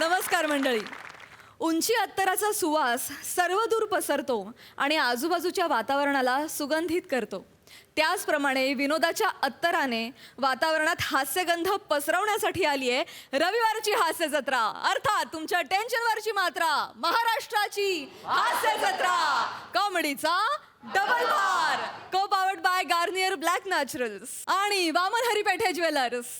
नमस्कार मंडळी. उंची अत्तराचा सुवास सर्वदूर पसरतो आणि आजूबाजूच्या वातावरणाला सुगंधित करतो. त्याचप्रमाणे विनोदाच्या अत्तराने वातावरणात हास्यगंध पसरवण्यासाठी आली आहे रविवारची हास्य जत्रा, अर्थात तुमच्या टेन्शनवरची मात्रा, महाराष्ट्राची हास्य जत्रा, कॉमेडीचा डबल बार, को powered by Garnier black Naturals आणि वामन हरिपेठे ज्वेलर्स.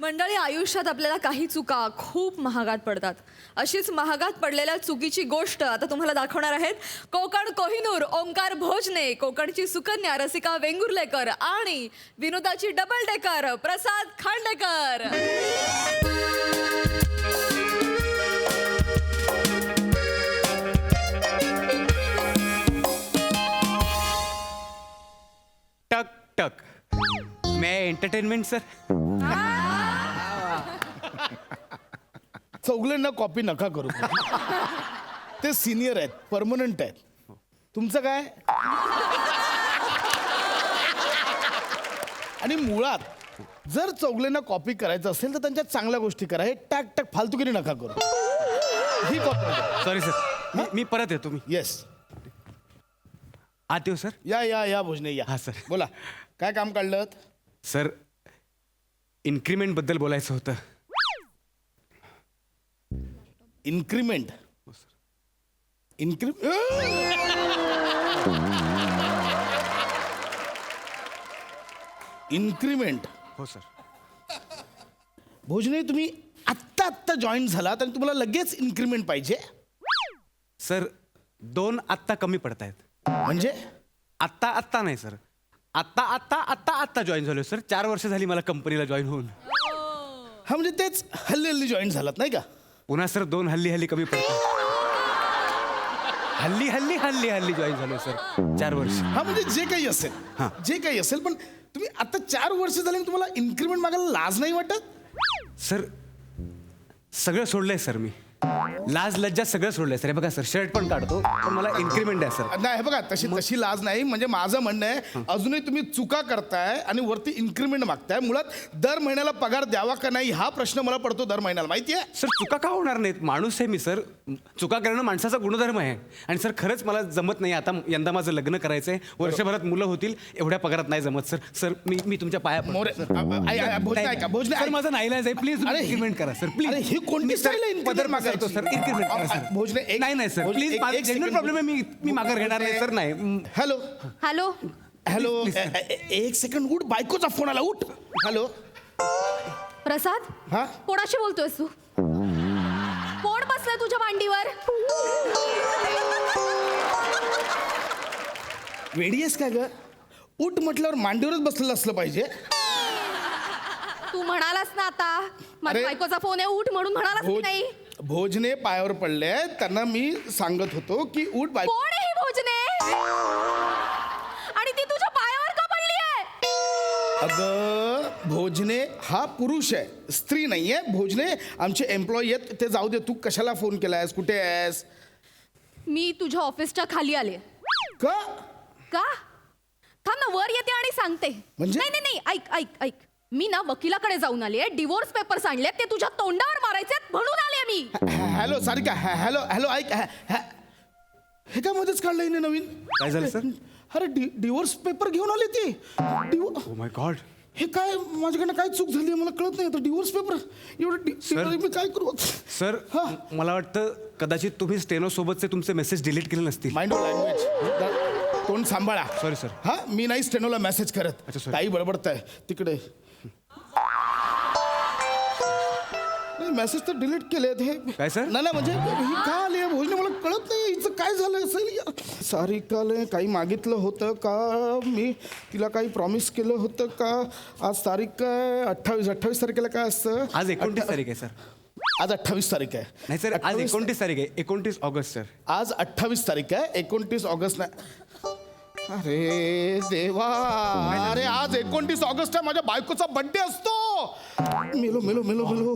मंडळी, आयुष्यात आपल्याला काही चुका खूप महागात पडतात. अशीच महागात पडलेल्या चुकीची गोष्ट आता तुम्हाला दाखवणार आहेत कोकण कोहिनूर ओंकार भोजने, कोकणची सुकन्या रसिका वेंगुर्लेकर आणि विनोदाची डबल डेकर प्रसाद खांडेकर. टक टक. मैं एंटरटेनमेंट सर. चौगल्यांना कॉपी नका करू. ते सिनियर आहेत, परमनंट आहेत. तुमचं काय? आणि मुळात जर चौगल्यांना कॉपी करायचं असेल तर त्यांच्या चांगल्या गोष्टी करा. हे टॅक टॅक फालतुगिरी नका करू. ही कॉपी. सॉरी सर, मी परत येतो. मी येस, आत येऊ सर. या या या भोजने या. हा, सर. बोला, काय काम काढलं? सर, इन्क्रीमेंट बद्दल बोलायचं होतं. इन्क्रीमेंट. इन्क्रीमेंट. हो सर. भोजने, तुम्ही आत्ता आत्ता जॉईन झालात आणि तुम्हाला लगेच इन्क्रीमेंट पाहिजे? सर, 2 आत्ता कमी पडत आहेत. म्हणजे आत्ता आत्ता नाही सर, आत्ता आत्ता आत्ता आत्ता जॉईन झालो सर. 4 वर्ष झाली मला कंपनीला जॉईन होऊन. हा, म्हणजे तेच हल्ली हल्ली जॉईन झालात नाही का? पुन्हा सर 2 हल्ली हल्ली कमी पडतात. हल्ली हल्ली हल्ली हल्ली जॉईन झालो सर. 4 वर्ष. हा, म्हणजे जे काही असेल, हा. जे काही असेल, पण तुम्ही आता 4 वर्ष झाले आणि तुम्हाला इन्क्रीमेंट मागायला लाज नाही वाटत? सर, सगळं सोडलंय सर मी. लाज लज्जा सगळं सोडलंय सर. हे बघा सर, शर्ट पण काढतो, पण मला इन्क्रीमेंट आहे सर. नाही, हे बघा, तशी लाज नाही. म्हणजे माझं म्हणणं आहे, अजूनही तुम्ही चुका करताय आणि वरती इन्क्रीमेंट मागताय. मुळात दर महिन्याला पगार द्यावा का नाही हा प्रश्न मला पडतो दर महिन्याला, माहितीये? सर, चुका का होणार नाहीत? माणूस आहे मी सर. चुका करणं माणसाचा गुणधर्म आहे. आणि सर, खरंच मला जमत नाही. आता यंदा माझं लग्न करायचंय, वर्षभरात मुलं होतील, एवढ्या पगारात नाही जमत सर. सर, मी तुमच्या पाया पडतो, मोरे, सर. भोजने ऐका, भोजने सर, ऐका. माझा नाईलाज आहे. प्लीज अरे, इन्क्रीमेंट करा सर. प्लीज. अरे, ही कोणती स्टाईल आहे पदर increment मागायचो मागायची? सर. इन्क्रीमेंट करा सर. भोजने, नाही सर, भोजने, प्लीज. माझा एक जेन्युइन second, प्रॉब्लेम आहे. मी माघार घेणार नाही सर. नाही. Hello hello. हॅलो. Please, एक सेकंड, उठ. बायकोचा फोन आला, उठ. हॅलो. प्रसाद, हा, कोणाशी बोलतोयस तू? कोण बसलंय तुझ्या मांडीवर? वेडी आहेस काय ग? उठ म्हटल्यावर मांडीवरच बसलेलं असलं पाहिजे. तू म्हणालास ना आता, माझ्या अरे, बायकोचा फोन आहे, उठ म्हणून म्हणालास की नाही? भोजने पायावर पडले, त्यांना मी सांगत होतो की उठ. बायको कोण आहे ही भोजने? आणि ती तुझ्या पायावर का पडली आहे? अगं, भोजने हा पुरुष आहे, स्त्री नाहीये. भोजने आमचे एम्प्लॉई आहेत. ते जाऊ दे, तू कशाला फोन केलायस? कुठे आहेस? मी तुझ्या ऑफिसच्या खाली आले. का? का? थांब ना, वर येते आणि सांगते. म्हणजे? नाही नाही नाही, ऐक ऐक ऐक. मी ना वकिलाकडे जाऊन आले. डिवोर्स पेपर्स आणले, ते तुझ्या तोंडावर मारायचे म्हणून आले मी. हॅलो सारिका. हॅलो हॅलो, ऐक. हे काय मध्येच काढलं हिने नवीन? काय झालं सर? अरे, डिवोर्स पेपर घेऊन आले ती. Oh my God. हे काय, माझ्याकडनं काय चूक झाली मला कळत नाही. आता डिवोर्स पेपर एवढं मी काय करू? सर, हा. मला वाटतं कदाचित तुम्ही स्टेनो सोबतचे तुमचे मेसेज डिलीट केले नसतील. माइंड ऑफ लँग्वेज, तोंड सांभाळा. Sorry sir. हा, मी नाही स्टेनोला मेसेज करत. अच्छा, sorry. काही बडबडताय तिकडे. मेसेज तर डिलीट केलेत हे. काय सर? नाही म्हणजे ही का आली आहे भोजने, मला कळत नाही हिचं काय झालं असेल. सारिकाला काही मागितलं होतं का मी? तिला काही प्रॉमिस केलं होतं का? आज तारीख काय? 28 तारखेला काय असतं? आज 29 तारीख आहे सर. आज 28 तारीख आहे. नाही सर, आज 29 तारीख आहे. 29 ऑगस्ट सर. आज 28 तारीख आहे. 29 ऑगस्ट नाही. अरे देवा, अरे आज 29 ऑगस्ट आहे, माझ्या बायकोचा बर्थडे असतो. मेलो मेलो मेलो मेलो,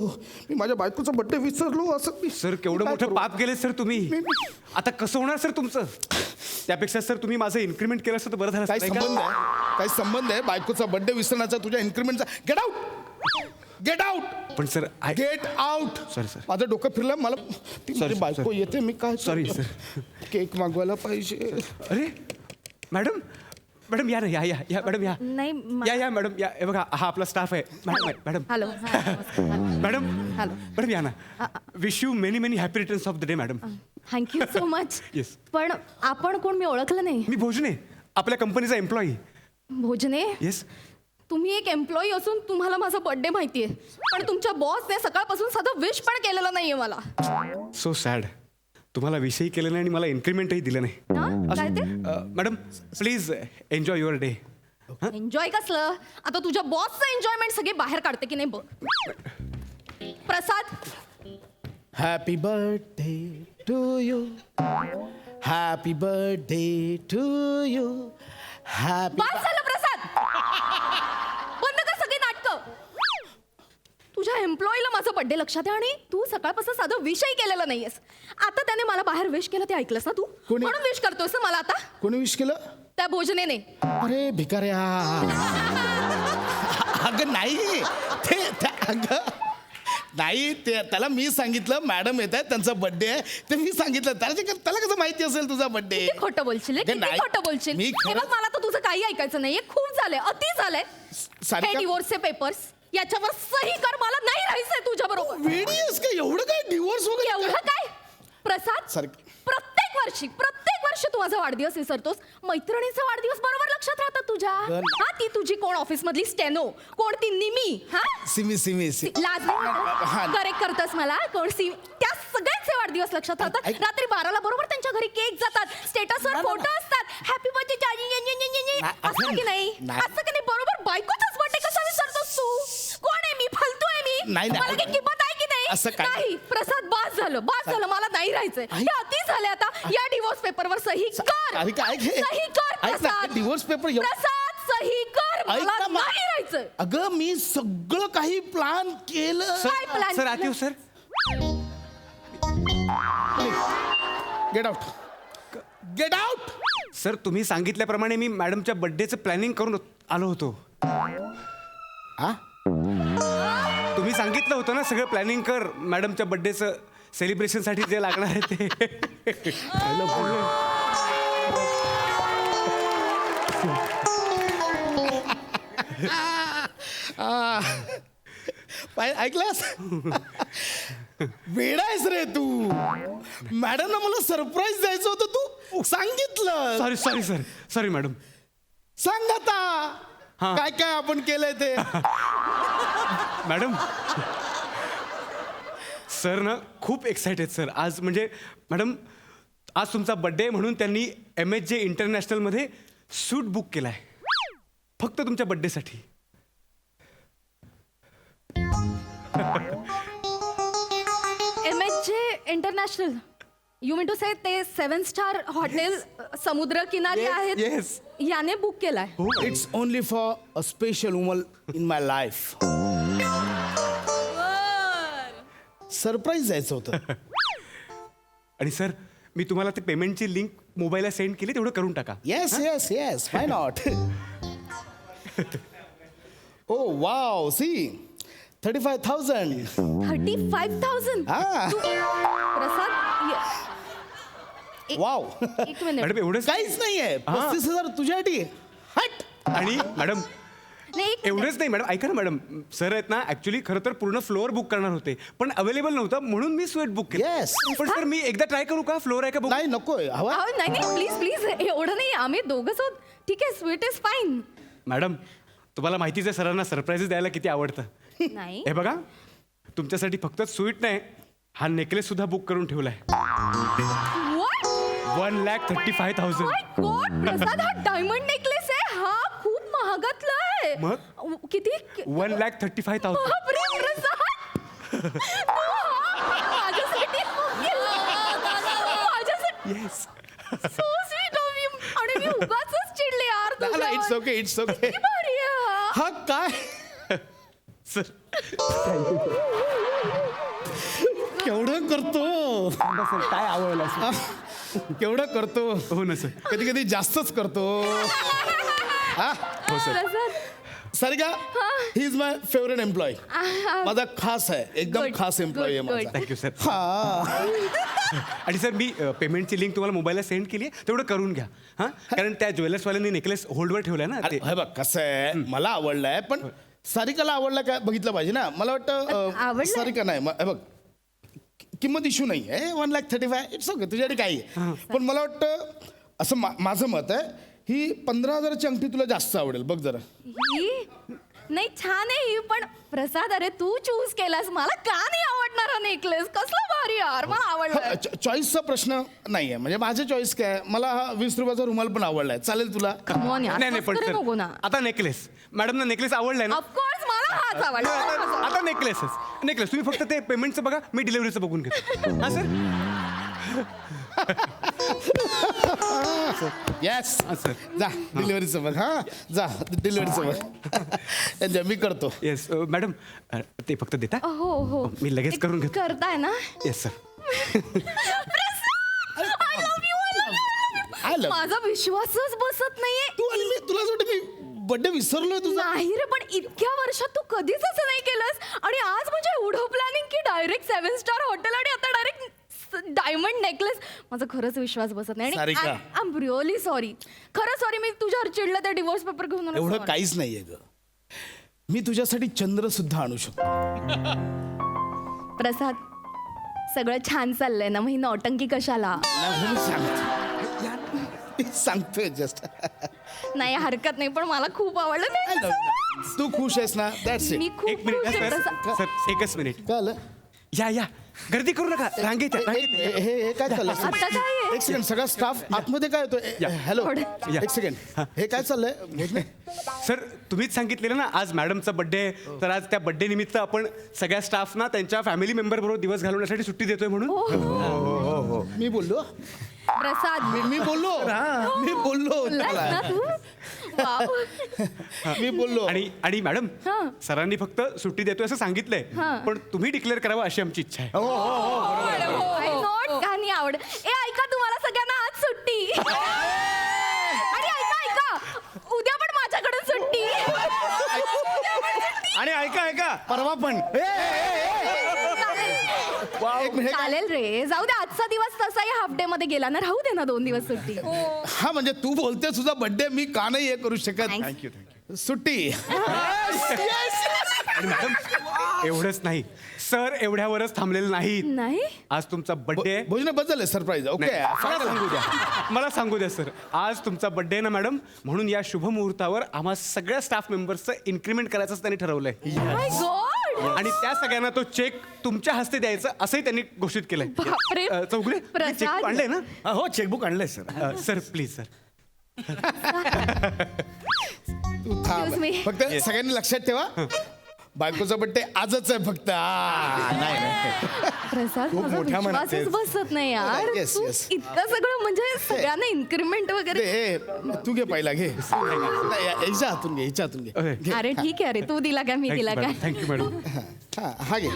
मी माझ्या बायकोचा बर्थडे विसरलो. असं सर, केवढं मोठं पाप केलं सर तुम्ही. आता कसं होणार सर तुमचं? त्यापेक्षा सर तुम्ही माझं इन्क्रीमेंट केलं असतं तर बरं झालं. काय संबंध आहे? काय संबंध आहे बायकोचा बर्थडे विसरण्याचा तुझ्या इन्क्रीमेंटचा? Get out. Get out. पण sir get out. Sorry, sir. माझं डोकं फिरलं. मला ती माझी Sorry, बायको sir. येते. मी काय Sorry, करू? sir. केक मागवायला पाहिजे. अरे मॅडम मॅडम या ना या मॅडम या नाही या मॅडम या हे बघा हा आपला स्टाफ आहे madam hello madam hello madam या ना wish you many many happy returns of the day madam. Thank you so much. Yes. पण आपण कोण, मी ओळखलं नाही. मी भोजने आपल्या कंपनीचा एम्प्लॉई. भोजने, येस तुम्ही एक एम्प्लॉई असून तुम्हाला माझा बर्थडे माहितीये, पण तुमच्या बॉसने सकाळपासून साधं विश पण केलेलं नाहीये मला. So sad. तुम्हाला विषयही केलं नाही आणि मला इन्क्रीमेंटही दिलं नाही. हा? काय ते madam please enjoy your day. Enjoy कसलं? आता तुझ्या बॉसचं एन्जॉयमेंट सगळे बाहेर काढते की नाही बघ. Prasad, happy birthday to you. Happy birthday to you. Happy. बस झालं प्रसाद. बंद कर सगळी नाटकं. तुझ्या एम्प्लॉईला माझा बर्थडे लक्षात आहे आणि तू सकाळपासून साधं विषय केलेला नाहीयेस. आता त्याने मला बाहेर विश केलं ते ऐकलंस ना तू? कोणी? म्हणून विश करतोस ना मला आता? कोणी विश केलं? त्या भोजनेने. अरे भिकाऱ्या. अगं नाही अगं नाही ते त्याला मी सांगितलं मॅडम येत आहेत त्यांचा बर्थडे आहे ते मी सांगितलं त्याला कसं माहिती असेल तुझा बर्थडे. किती खोटं बोलशील रे? अगं किती नाही. खोटं बोलशील? मी हे बघ, खरंच- मला तर तुझं काही ऐकायचं नाहीये. खूप झालंय, अति झालंय. हे सारिका डिवोर्सचे पेपर्स याच्यावर सही कर. मला नाही राहायचंय तुझ्या बरोबर. वेडी आहेस का? एवढं काय डिवोर्स वगैरे एवढं काय प्रसाद? सारखं. प्रत्येक वर्षी तू माझा वाढदिवस विसरतोस. मैत्रिणीचा वाढदिवस बरोबर लक्षात राहतात तुझ्या. गण- हा, ती तुझी कोण ऑफिस मधली स्टेनो, कोण ती निमी, हा सिमी लाज हा. करेक्ट करतस मला. कोण सी, त्या सगळ्यांचे वाढदिवस लक्षात राहतात. ऐक- रात्री 12ला बरोबर त्यांच्या घरी केक जातात, स्टेटसवर ना, ना, फोटो ना. असतात. हॅपी बर्थडे असं की नाही? नाही. असं की नाही? बरोबर बायकोचाच बर्थडे कसा विसरतोस तू? कोण आहे मी? फालतू आहे मी? नाही, नाही. मला काही किंमत आहे की नाही? असं काय- नाही प्रसाद, बास झालं. मला नाही राहायचंय. हे अति झाले आता. या डिवोर्स पेपरवर सही कर. अरे काय हे? सही कर ऐक ना, प्रसाद. डिवोर्स पेपर प्रसाद, सही कर. ऐक मला ना, नाही राहायचंय. अगं मी सगळं काही प्लान केलं. काय प्लॅन? सर आत येऊ sir. Get out. Get out. Sir तुम्ही सांगितल्याप्रमाणे मी मॅडमच्या बर्थडेचं प्लॅनिंग करून आलो होतो. हा तुम्ही सांगितलं होतं ना सगळं प्लॅनिंग कर मॅडमच्या बर्थडेचं सेलिब्रेशनसाठी जे लागणार आहे ते. ऐकलास? वेडा आहेस रे तू. मॅडमला मला सरप्राईज द्यायचं होतं तू सांगितलं. Sorry madam. सांग आता हा. काय काय आपण केलंय ते. मॅडम सर ना खूप एक्सायटेड सर आज म्हणजे मॅडम आज तुमचा बर्थडे म्हणून त्यांनी MHJ इंटरनॅशनलमध्ये सूट बुक केलाय फक्त तुमच्या बर्थडेसाठी. MHJ international, you mean to say ते 7 स्टार हॉटेल समुद्र किनारी आहेत. येस याने बुक केलाय. It's only for a special woman in my life. Surprise द्यायचं होतं. आणि सर मी तुम्हाला ते पेमेंटची लिंक मोबाईलला सेंड केली तेवढं करून टाका. Yes yes yes why not. Oh wow see 35,000. 35,000. हा. प्रसाद, वाव. एक मिनिट. मॅडम एवढंच काहीच नाहीये. 35,000 तुझ्यासाठी. हट. आणि मॅडम नाही, एक मिनिट. एवढंच नाही मॅडम ऐका ना मॅडम सर आहेत ना ऍक्च्युली खरं तर पूर्ण फ्लोअर बुक करणार होते पण अवेलेबल नव्हतं म्हणून मी स्वीट बुक केलं. Yes. पण सर मी एकदा ट्राय करू का फ्लोअर आहे का बुक. नाही नकोय हवा. अहो, नाही प्लीज प्लीज, एवढं नाही. आम्ही दोघंच आहोत. ठीक आहे, स्वीट इज फाईन. मॅडम तुम्हाला माहितीच आहे सरांना सरप्राईज द्यायला किती आवडतं. नाही. हे बघा तुमच्यासाठी फक्त स्वीट नाही हा नेकलेस सुद्धा बुक करून ठेवलाय. What? 1,35,000. My God, प्रसाद, हा डायमंड नेकलेस आहे. हा खूप महागातला आहे. मग? किती? 1,35,000. बापरे, प्रसाद. तू हा माझ्यासाठी yes so sweet of you. आणि मी उगाचच चिडले यार तुझ्यावर. It's okay it's okay. किती भारी आहे हा. हा काय सर केवढं करतो. काय आवडलं केवढं करतो. हो ना सर. कधी कधी जास्तच करतो. हा हो सर. प्रसाद, सारिका ही इज माय फेवरेट एम्प्लॉय माझा खास आहे एकदम Good, खास एम्प्लॉय आहे good, माझा थँक्यू सर हा आणि सर मी पेमेंटची लिंक तुम्हाला मोबाईलला सेंड केली आहे तेवढं करून घ्या हां कारण त्या ज्वेलर्सवाल्यांनी नेकलेस होल्डवर ठेवलाय ना अरे ते हे बघ कसं आहे मला आवडलाय पण सारिकाला आवडला काय बघितलं पाहिजे ना मला वाटतं आवडलंय? सारिका नाही हे बघ किंमत इश्यू नाही आहे 1,35,000 इट्स ओके तुझ्याकडे काही आहे पण मला वाटतं असं माझं मत आहे ही 15,000ची अंगठी तुला जास्त आवडेल बघ जरा ही नाही छान आहे ही पण प्रसाद अरे तू चूज केलास मला का नाही आवडणार हा नेकलेस कसला भारी यार मला आवडला चॉईसचा प्रश्न नाही आहे म्हणजे माझं चॉईस काय मला हा 20 रुपयाचा रुमाल पण आवडलाय चालेल तुला कमॉन यार नाही नाही पण मस्करी सर नको ना आता नेकलेस मॅडम ना नेकलेस आवडलाय ना ऑफकोर्स मला हाच आवडला आता नेकलेसच नेकलेस तुम्ही फक्त ते पेमेंटचं बघा मी डिलिव्हरीचं बघून घेतो हां सर येस सर जा डिलिव्हरीचं बघ हा जा डिलिव्हरीचं बघ एन्जॉय मी करतो येस मॅडम ते फक्त देता हो हो मी लगेच करून घेतो करताय ना yes sir I love you, I love you. I love you. माझा विश्वासच बसत नाहीये तू आणि मी तुला वाटतं मी बर्थडे विसरलोय तुझा नाही रे पण इतक्या वर्षात तू कधीच असं नाही केलंस आणि आज म्हणजे एवढं प्लॅनिंग की डायरेक्ट 7 स्टार हॉटेल आणि आता डायरेक्ट डायमंड नेकलेस माझा खरंच विश्वास बसत नाही Sarika. I am really sorry खरं सॉरी मी तुझ्यावर चिडलं त्या डिवोर्स पेपर घेऊन आलो. एवढं Sorry. काहीच नाहीये ग मी तुझ्यासाठी चंद्र सुद्धा आणू शकतो प्रसाद सगळं छान चाललंय ना मग ही नौटंकी कशाला नाही, मी सांगतो. मी सांगतोय जस्ट नाही हरकत नाही पण मला खूप आवडलं नाही तू खुश आहेस ना दॅट्स मी इट खूप एक मिनिट खुश आहे सर प्रसाद. सर एकच मिनिट काय आलं या गर्दी करू नका रांगेत या, रांगेत या. हे काय चाललंय आता काय आहे? एक सेकंड सगळा स्टाफ आतमध्ये काय या. होतो हॅलो या. एक सेकंड हे काय चाललंय भोजने? सर तुम्हीच सांगितलेलं ना आज मॅडमचा बर्थडे तर आज त्या बर्थडे निमित्त आपण सगळ्या स्टाफना त्यांच्या फॅमिली मेंबर बरोबर दिवस घालवण्यासाठी सुट्टी देतोय म्हणून हो, मी बोललो प्रसाद मी बोललो मी बोललो बोललास त्याला. ना तू वाव. मी बोललो आणि मॅडम हां. सरांनी फक्त सुट्टी देतोय असं सांगितलंय हां. पण तुम्ही डिक्लेअर करावं अशी आमची इच्छा आहे I not का नाही आवड ए ऐका तुम्हाला सगळ्यांना आज सुट्टी आणि ऐका उद्या पण माझ्याकडून सुट्टी आणि ऐका परवा पण एक मिनिट चालेल रे जाऊ दे आजचा दिवस तसाही हाफ डे मध्ये गेला ना राहू दे ना 2 दिवस सुट्टी हा म्हणजे तू बोलते तुझा बर्थडे मी का नाही हे करू शकत Thanks. थँक्यू सुट्टी आणि मॅडम एवढंच नाही सर एवढ्यावरच थांबलेलं नाहीत नाही आज तुमचा बर्थडे भोजने बदल सरप्राईज ओके मला सांगू द्या सर आज तुमचा बर्थडे ना मॅडम म्हणून या शुभ मुहूर्तावर आम्हा सगळ्या स्टाफ मेंबर्सचं इन्क्रीमेंट करायचं त्यांनी ठरवलंय माय गॉड आणि त्या सगळ्यांना तो चेक तुमच्या हस्ते द्यायचा असंही त्यांनी घोषित केलंय बापरे. चौगुले प्रसाद. चेक आणलंय ना हो चेकबुक आणलंय सर सर प्लीज सर तू थांब Excuse me. फक्त सगळ्यांनी लक्षात ठेवा बायकोचा बर्थडे आजच आहे फक्त प्रसाद खूप माझा मोठ्या मनात विश्वासच आहे. बसत नाही यार Yes, तू yes. इतकं सगळं म्हणजे सगळ्यांना इन्क्रीमेंट वगैरे दे तू घे पहिला घे नाही, याच्या हातून घे हिच्या हातून Okay. घे अरे ठीक आहे अरे तू दिला काय मी दिला काय थँक्यू मॅडम हा घे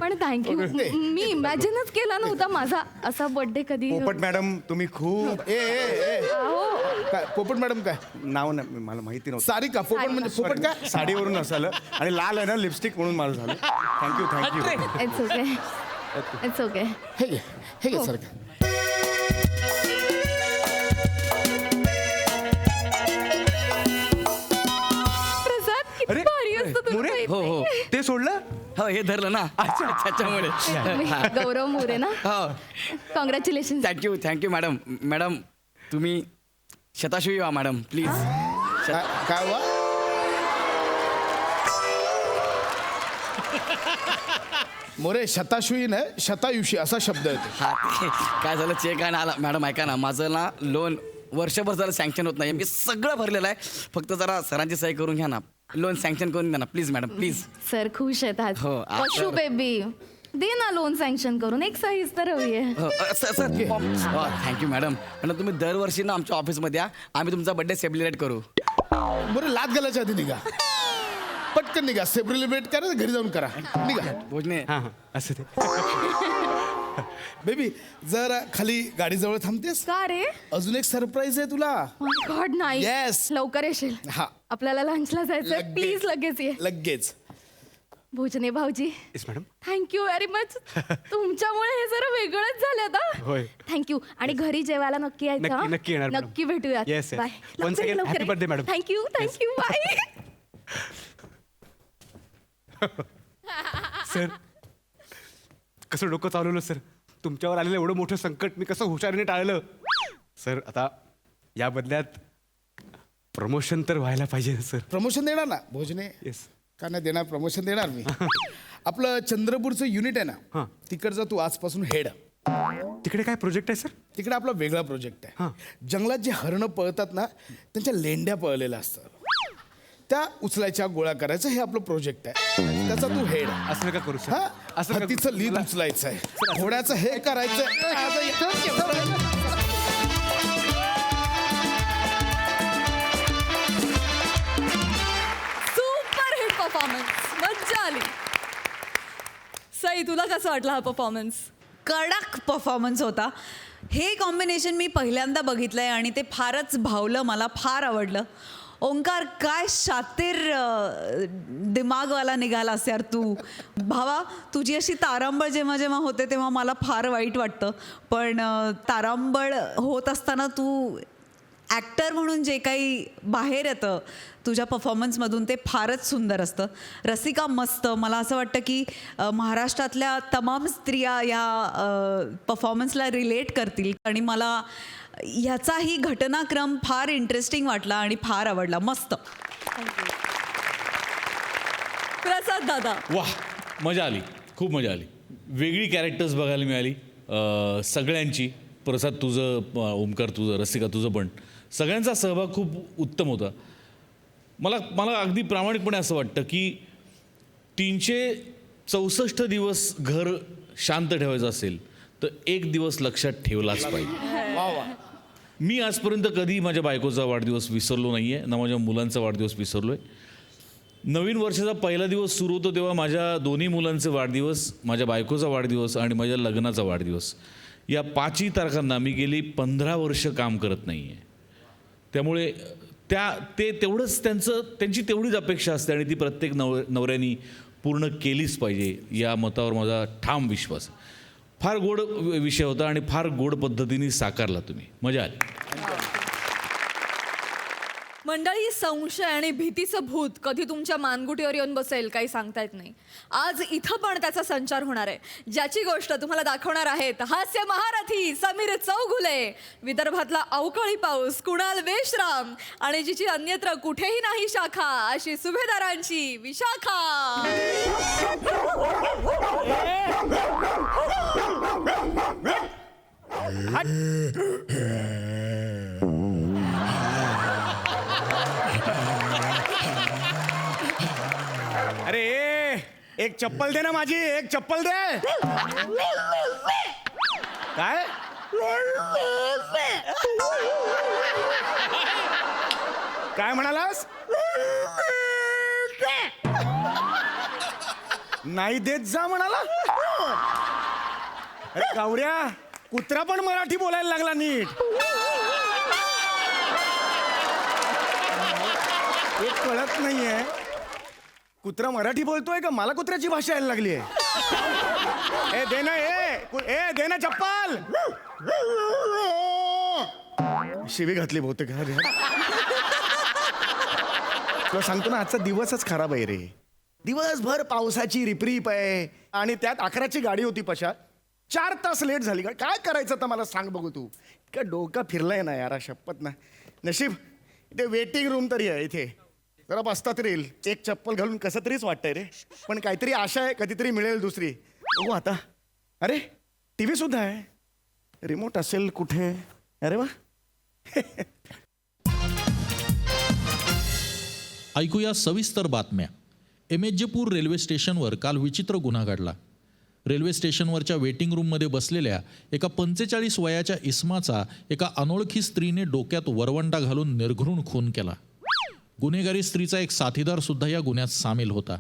पण थँक्यू दे. मी इमॅजिनच केला नव्हता माझा असा बर्थडे कधी पोपट मॅडम तुम्ही खूप ए काय पोपट मॅडम काय नाव नाही मला माहिती नव्हतं सारिका पोपट म्हणजे पोपट काय साडीवरून असाल आणि लाल आहे ना लिपस्टिक म्हणून मला झालं thank you it's okay it's okay हे घे सारखं प्रसाद किती अरे, भारी असतो तुला मोरे? माहित हो हो ते सोडलं हो हे धरलं ना अच्छा. त्याच्यामुळे नाही? गौरव मोरे ना हो कॉंग्रॅच्युलेशन थँक्यू मॅडम मॅडम तुम्ही शताशुई व्हा मॅडम प्लीज काय वा मोरे शताशुई नाही शतायुषी असा शब्द येतो हा ते काय झालं चेक आणि आला मॅडम ऐका ना माझं ना लोन वर्षभर झालं सँक्शन होत नाही मी सगळं भरलेलं आहे फक्त जरा सरांची सही करून घ्या ना लोन सँक्शन करून द्या ना प्लीज मॅडम प्लीज सर खुश आहेत आज हो, आज पशु तर- बेबी दे ना लोन सँक्शन करून एक साईज तर हवी आहे हो सर थँक्यू मॅडम पण तुम्ही दरवर्षी ना आमच्या ऑफिसमध्ये या आम्ही तुमचा बर्थडे सेलिब्रेट करू मोरे लात घालायच्या आधी निघा पटकन निघा सेलिब्रेट करा घरी जाऊन करा निघा भोजने हां हां असं ते बेबी जर खाली गाडीजवळ थांबतेस का रे अजून एक सरप्राईज आहे तुला गॉड नाही Yes. लवकर येशील हा आपल्याला लंचला जायचंय लगेच. प्लीज लगेच ये लगेच भोजने भाऊजी yes madam. Thank you very much तुमच्यामुळे हे जरा वेगळंच झालं आता होय. थँक्यू आणि घरी जेवायला नक्की यायचं नक्की- हा? नक्की येणार, मॅडम. नक्की भेटूयात Yes, yes. Once again, happy birthday, madam. Thank you thank you bye sir कसं डोकं चालवलं सर तुमच्यावर आलेलं एवढं मोठं संकट मी कसं हुशारीने टाळलं सर. आता या बदल्यात प्रमोशन तर व्हायला पाहिजे ना सर. प्रमोशन देणार ना भोजने येस. का नाही देणार प्रमोशन देणार मी आपलं चंद्रपूरचं युनिट आहे हां. ना तिकडचा तू आजपासून हेड तिकडे काय प्रोजेक्ट आहे सर. तिकडे आपला वेगळा प्रोजेक्ट हां. आहे जंगलात जे हरणं पळतात ना त्यांच्या लेंड्या पळलेल्या असतात त्या उचलायच्या गोळा करायचं हे आपलं प्रोजेक्ट आहे त्याचा तू हेड असं नका करू सर. हा असं नका हत्तीचं करू. लीद उचलायचं आहे घोड्याचं हे करायचं सुपर हिट परफॉर्मन्स मज्जा आली. सई तुला कसं वाटलं हा परफॉर्मन्स? कडक परफॉर्मन्स होता. हे कॉम्बिनेशन मी पहिल्यांदा बघितलंय आणि ते फारच भावलं, मला फार आवडलं. ओंकार काय शातीर दिमागवाला निघालास यार तू. भावा तुझी अशी तारांबळ जेव्हा जेव्हा होते तेव्हा मला फार वाईट वाटतं, पण तारांबळ होत असताना तू ॲक्टर म्हणून जे काही बाहेर येतं तुझ्या परफॉर्मन्समधून ते फारच सुंदर असतं. रसिका मस्त. मला असं वाटतं की महाराष्ट्रातल्या तमाम स्त्रिया या परफॉर्मन्सला रिलेट करतील आणि मला ह्याचाही घटनाक्रम फार इंटरेस्टिंग वाटला आणि फार आवडला. मस्त. प्रसाद दादा वाह मजा आली, खूप मजा आली. वेगळी कॅरेक्टर्स बघायला मिळाली सगळ्यांची. प्रसाद तुझं, ओमकार तुझं, रसिका तुझं पण सगळ्यांचा सहभाग खूप उत्तम होता. मला अगदी प्रामाणिकपणे असं वाटतं की 364 दिवस घर शांत ठेवायचं असेल तर एक दिवस लक्षात ठेवलाच पाहिजे. मी आजपर्यंत कधी माझ्या बायकोचा वाढदिवस विसरलो नाही आहे, ना माझ्या मुलांचा वाढदिवस विसरलो आहे. नवीन वर्षाचा पहिला दिवस सुरू होतो तेव्हा माझ्या दोन्ही मुलांचे वाढदिवस, माझ्या बायकोचा वाढदिवस आणि माझ्या लग्नाचा वाढदिवस या 5ही तारखांना मी गेली 15 वर्ष काम करत नाही आहे. त्यामुळे ते तेवढंच त्यांची तेवढीच अपेक्षा असते आणि ती प्रत्येक नवऱ्यानी पूर्ण केलीच पाहिजे या मतावर माझा ठाम विश्वास. फार गोड विषय होता आणि फार गोड पद्धतीने साकारला तुम्ही. मजा आली. मंडळी, संशय आणि भीतीचं भूत कधी तुमच्या मानगुटीवर येऊन बसेल काही सांगता येत नाही. आज इथं पण त्याचा संचार होणार आहे, ज्याची गोष्ट तुम्हाला दाखवणार आहेत हास्य महारथी समीर चौगुले, विदर्भातला अवकाळी पाऊस कुणाल वेशराम आणि जिची अन्यत्र कुठेही नाही शाखा अशी सुभेदारांची विशाखा. अरे एक चप्पल दे ना माझी, एक चप्पल दे. काय काय म्हणालास? नाही देत जा म्हणाला. अरे गावऱ्या, कुत्रा पण मराठी बोलायला लागला नीट. एक कळत नाहीये कुत्रा मराठी बोलतोय का मला कुत्र्याची भाषा यायला लागली आहे. ए दे ना, ए दे ना चप्पल. शिवी घातली बहुतेक. तुला सांगतो ना आजचा दिवसच खराब आहे रे. दिवसभर पावसाची रिपरिप आहे आणि त्यात 11ची गाडी होती पशा. 4 तास लेट झाली. काय करायचं आता मला सांग बघू तू. का डोका फिरलाय ना यार, शपथ ना. नशीब इथे वेटिंग रूम तरी आहे. इथे जरा बसता तरी येईल. एक चप्पल घालून कसं तरीच वाटतंय रे, पण काहीतरी आशा आहे कधीतरी मिळेल दुसरी. बघू आता. अरे TV सुद्धा आहे. रिमोट असेल कुठे. अरे वा. ऐकूया सविस्तर बातम्या. एमेजेपूर रेल्वे स्टेशनवर काल विचित्र गुन्हा घडला. रेल्वे स्टेशनवरच्या वेटिंग रूममध्ये बसलेल्या एका 45 वयाच्या इसमाचा एका अनोळखी स्त्रीने डोक्यात वरवंटा घालून निर्घृण खून केला. गुन्हेगारी स्त्रीचा एक साथीदार सुद्धा या गुन्ह्यात सामील होता.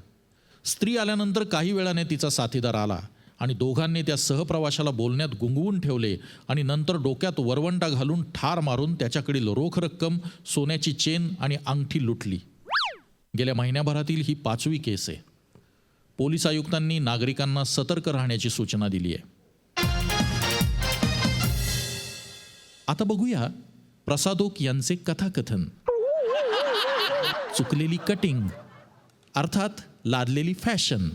स्त्री आल्यानंतर काही वेळाने तिचा साथीदार आला आणि दोघांनी त्या सहप्रवाशाला बोलण्यात गुंगवून ठेवले आणि नंतर डोक्यात वरवंटा घालून ठार मारून त्याच्याकडील रोख रक्कम, सोन्याची चेन आणि अंगठी लुटली. गेल्या महिन्याभरातील ही 5वी केस आहे. पोलीस आयुक्तांनी नागरिकांना सतर्क राहण्याची सूचना दिली आहे. आता बघूया प्रसादोक यांचे कथाकथन. चुकलेली कटिंग अर्थात लादलेली फॅशन.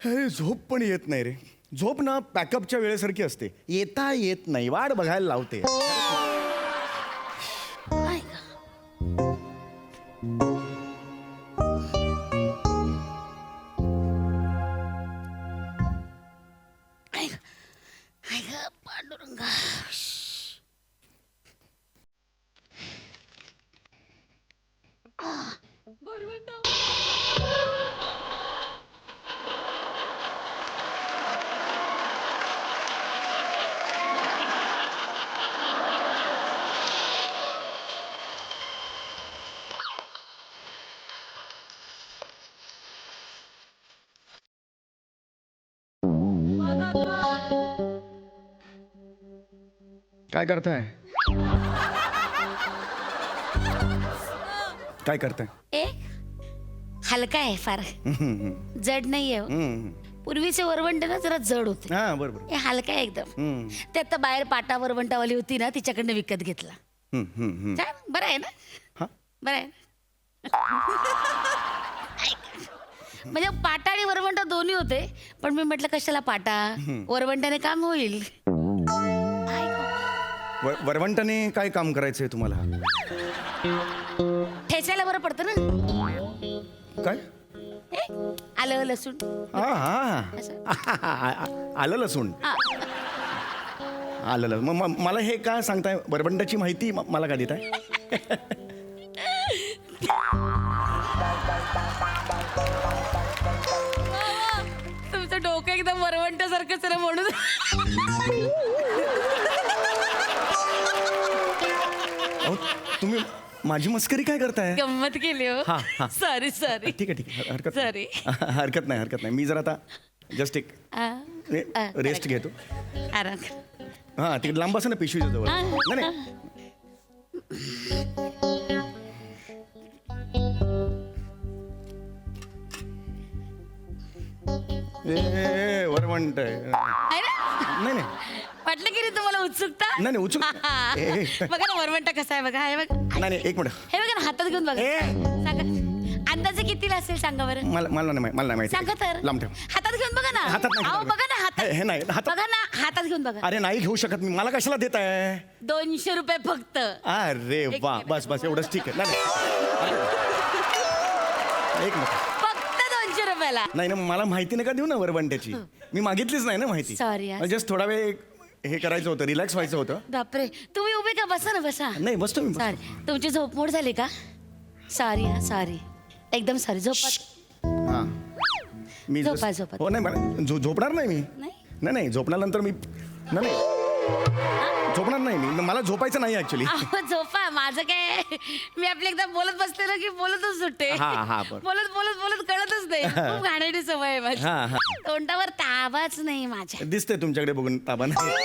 अरे झोप पण येत नाही रे. झोप ना पॅकअपच्या वेळेसारखी असते, येता येत नाही, वाट बघायला लावते. काय करताय? काय करताय? हलका आहे फार, जड नाहीये. पूर्वीचे वरवंट ना जरा जड होते, हा बरोबर. हे हलका आहे एकदम. ते आता बाहेर पाटा वरवंटावाली होती ना, तिच्याकडनं विकत घेतला. छान, बरं आहे ना? हा. बरं आहे. म्हणजे पाटा आणि वरवंटा दोन्ही होते, पण मी म्हटलं कशाला पाटा, वरवंटाने काम होईल. वरवंटाने काय काम करायचंय तुम्हाला? ठेचायला बरं पडतं ना. काय? आलं लसूण. आलं लसूण. हा. आलं. मग मला हे काय सांगताय, वरवंटाची माहिती मला का देताय? तुमचं डोकं एकदम वरवंटासारखंच रे म्हणून. तुम्ही माझी मस्करी काय करताय? गंमत केली हो. हा, हा. Sorry sorry. ठीक आहे. Sorry. हरकत नाही. मी जरा आता जस्ट एक रेस्ट घेतो. आराम. हा तिकडे लांब असं ना पिशवीच्या जवळ. नाही. वरवंट नाही. वाटलं की रे तुम्हाला उत्सुकता. नाही, उत्सुक. बघा ना वरवंटा कसा आहे बघा. हे बघा. नाही, एक मिनिट. हे बघा ना, हातात घेऊन बघा. सांगा अंदाजे कितीला असेल सांगा बरं. मला नाही माहिती. सांगा तर. लांब ठेव. हातात घेऊन बघा ना. हातात नाही अहो, घेत. बघा ना हातात. हे नाही, हातात. बघा ना हातात घेऊन बघा. अरे नाही घेऊ शकत मी. मला कशाला देत आहे? 200 रुपये फक्त. अरे वा, बस एवढंच ठीक आहे. नाही. एक मिनिट. फक्त 200 रुपयाला. नाही ना, मला माहिती नका देऊ ना वरवंट्याची. मी मागितलीच नाही ना माहिती. Sorry, यार. जस्ट थोडा वेळ हे करायचं होतं, रिलॅक्स व्हायचं होतं. बापरे, तुम्ही उभे का? बसा ना, बसा. नाही, बसतो मी. सॉरी, तुमची झोपमोड झाली का? सॉरी हा, सॉरी. एकदम सॉरी. झोपा. हा मी झोपा, just- झोपा. हो नाही मला झोपणार नाही मी. नाही झोपल्यानंतर मी नाही झोपणार नाही मी. मला झोपायचं नाही ऍक्च्युली. अहो, झोपा. माझं काय, मी आपली एकदा बोलत बसले ना की बोलतच सुटते. हा, बरं. बोलत कळतच नाही. खूप घाणेरडी सवय आहे माझी. हा. तोंडावर ताबाच नाही माझ्या. दिसतंय तुमच्याकडे बघून ताबा नाही.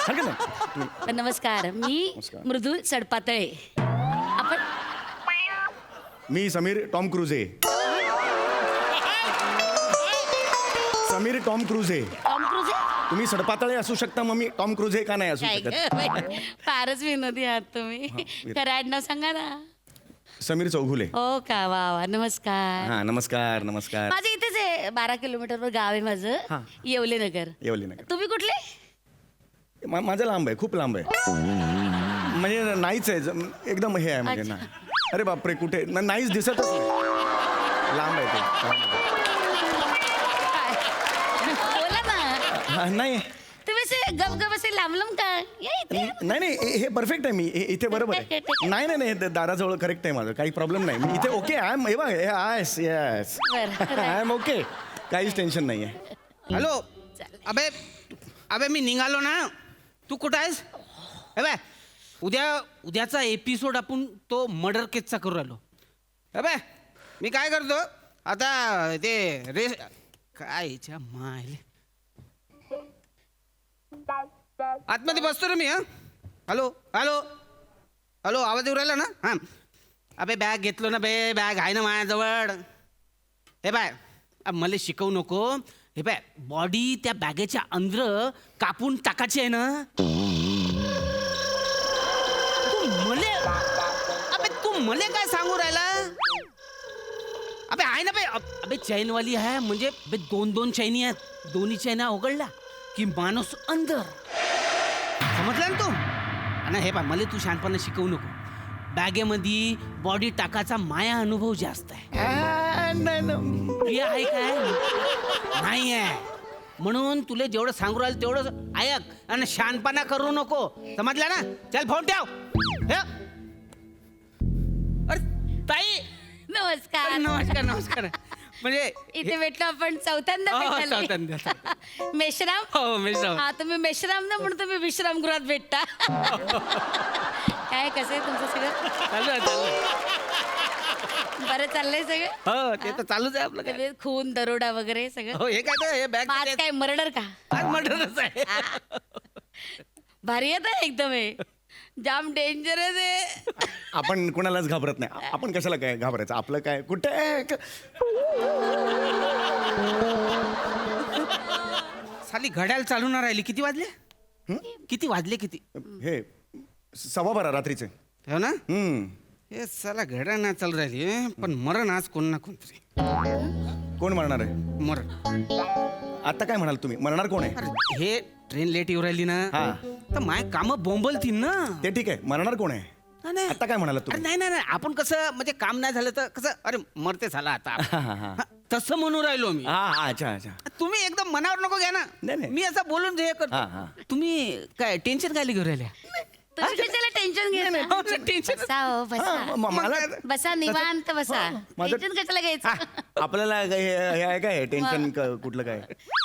हरकत नाही. नमस्कार, मी मृदुल सडपातळे. आपण मी समीर टॉम क्रूज आहे. समीर टॉम क्रूज आहे. टॉम क्रूज आहे? तुम्ही सडपातळे असू शकता, मग मी टॉम क्रूज आहे का नाही असू काय शकत? गं बाई, फारच विनोदी आहात तुम्ही. खरं आडनाव सांगा ना. समीर चौघुले. हो का, वा वा. नमस्कार. हा नमस्कार. माझं इथेच आहे, 12 किलोमीटरवर गाव आहे माझं, येवले नगर. येवलेनगर. तुम्ही कुठले? माझं लांब आहे, खूप लांब आहे. म्हणजे नाहीच आहे, एकदम हे आहे म्हणजे अच्छा. नाही. अरे बापरे, कुठे नाहीच दिसतच नाही. लांब आहे ते. बोला ना. नाही तुम्ही असे गपगप असे लांब का? या इथे. नाही हे परफेक्ट आहे. मी इथे बरोबर आहे. नाही दाराजवळ करेक्ट आहे माझं, काही प्रॉब्लेम नाही. मी इथे okay. I am yes I am okay. काहीच टेन्शन नाही आहे. हॅलो. अबे मी निघालो ना. तू कुठं आहेस? उद्याचा एपिसोड आपण तो मर्डर केसचा करू राहिलो. अबे मी काय करतो आता ते काय हिच्या मायले आतमध्ये बसतो रे मी. हा हॅलो हॅलो हॅलो आवाज येऊ राहिला ना. हां अबे बॅग घेतलो ना बे, बॅग आहे ना माझ्याजवळ. हे बाय मला शिकवू नको. हे बाय बॉडी त्या बॅगेच्या अंदर कापून टाकायची आहे ना. तू मले काय सांगू राहिला. अबे आहे ना बे. अबे चैनवाली आहे म्हणजे बे 2 चैनी आहेत. दोन्ही चैना उघडला की माणूस अंदर. समजला ना तू. आणि हे बा मला तू शहाणपणा शिकवू नको. बॅगेमध्ये बॉडी टाकाचा माया अनुभव जास्त आहे. प्रिय आहे काय नाही आहे. म्हणून तुला जेवढं सांगू राहिलं तेवढं ऐक आणि शहाणपणा करू नको. समजला ना. चल फोन ठेव. हे. अरे ताई नमस्कार. नमस्कार नमस्कार. म्हणजे इथे भेटलो आपण चौथ्यांदा भेटलो. चौथ्यांदा. मेश्राम. हो मेश्राम. हा तुम्ही मेश्राम ना म्हणून तुम्ही विश्रामगृहात भेटता. काय कसं आहे तुमचं सगळं. चालू आहे चालू आहे. बरं चाललंय सगळं. हो ते तर चालूच आहे आपलं काय. तब्येत, खून दरोडा वगैरे सगळं. हो हे काय तर हे बॅग आज काय मर्डर का. आज मर्डरच आहे. भारी येत आहे एकदम. हे जाम डेंजरस आहे. आपण कोणालाच घाबरत नाही. आपण कशाला काय घाबरायचं. आपलं काय कुठे साली घड्याळ चालू ना राहिली. किती वाजले. किती वाजले किती. हे 12:15 रात्रीचे. हो ना. हम्म. हे साला घड्याळ ना चालू राहिली पण मरण आज कोण ना कोणतरी. कोण मरणार आहे. मरण. आता काय म्हणाल तुम्ही. मरणार कोण आहे. अरे हे ट्रेन लेट येऊ राहिली ना. हा. तर माय काम बोंबलतील ना. ते ठीक आहे. मरणार कोण आहे. नाही. आता काय म्हणाला अरे तुम्ही. नाही नाही नाही. आपण कसं म्हणजे काम नाही झालं तर कसं अरे मरते झाला आता. हा, तसं म्हणून राहिलो मी. हा अच्छा अच्छा. तुम्ही एकदम मनावर नको घ्या ना. नाही, नाही. मी असं बोलून हे हा, करतो. हा. तुम्ही काय टेन्शन काय घेऊन राहिल्या. तुम्ही कशाला टेन्शन घ्यायचं. टेन्शन बसा हो बसा. मला बसा निवांत बसा. माझं- टेन्शन कशाला घ्यायचं. आपल्याला हे आहे काय टेन्शन कुठलं काय.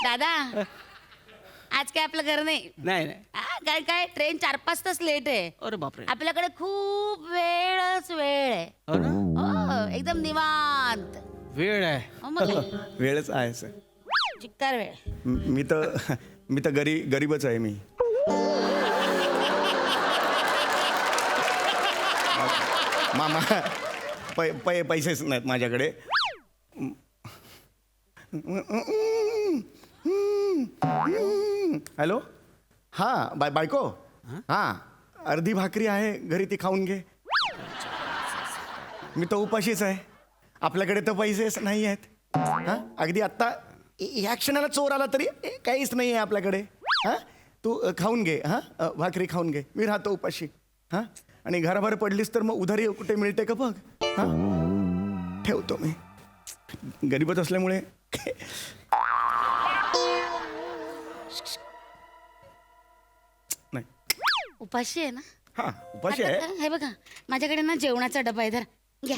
दादा आज काय आपलं घर नाही. नाही नाही. काय काय ट्रेन 4-5 तास लेट आहे. अरे बापरे. आपल्याकडे खूप वेळच वेळ आहे. हो ना. हो एकदम निवांत. वेळ आहे. हो मग वेळच आहे सर. चिक्कार वेळ. मी तर गरीबच आहे मी. मामा पैसेच नाहीत माझ्याकडे. हॅलो हां बायको. हां अर्धी भाकरी आहे घरी ती खाऊन घे. मी तर उपाशीच आहे. आपल्याकडे तर पैसेच नाही आहेत. हां अगदी आत्ता ह्या क्षणाला चोर आला तरी काहीच नाही आहे आपल्याकडे. हां तू खाऊन घे. हां भाकरी खाऊन घे. मी राहतो उपाशी. हां आणि घराबाहेर पडलीस तर मग उधारी कुठे मिळते का बघ. हां ठेवतो मी. गरीबच असल्यामुळे नाही. उपाशी आहे ना. हां उपाशी आहे. आता हे बघा माझ्याकडे ना जेवणाचा डबा आहे. धर घ्या.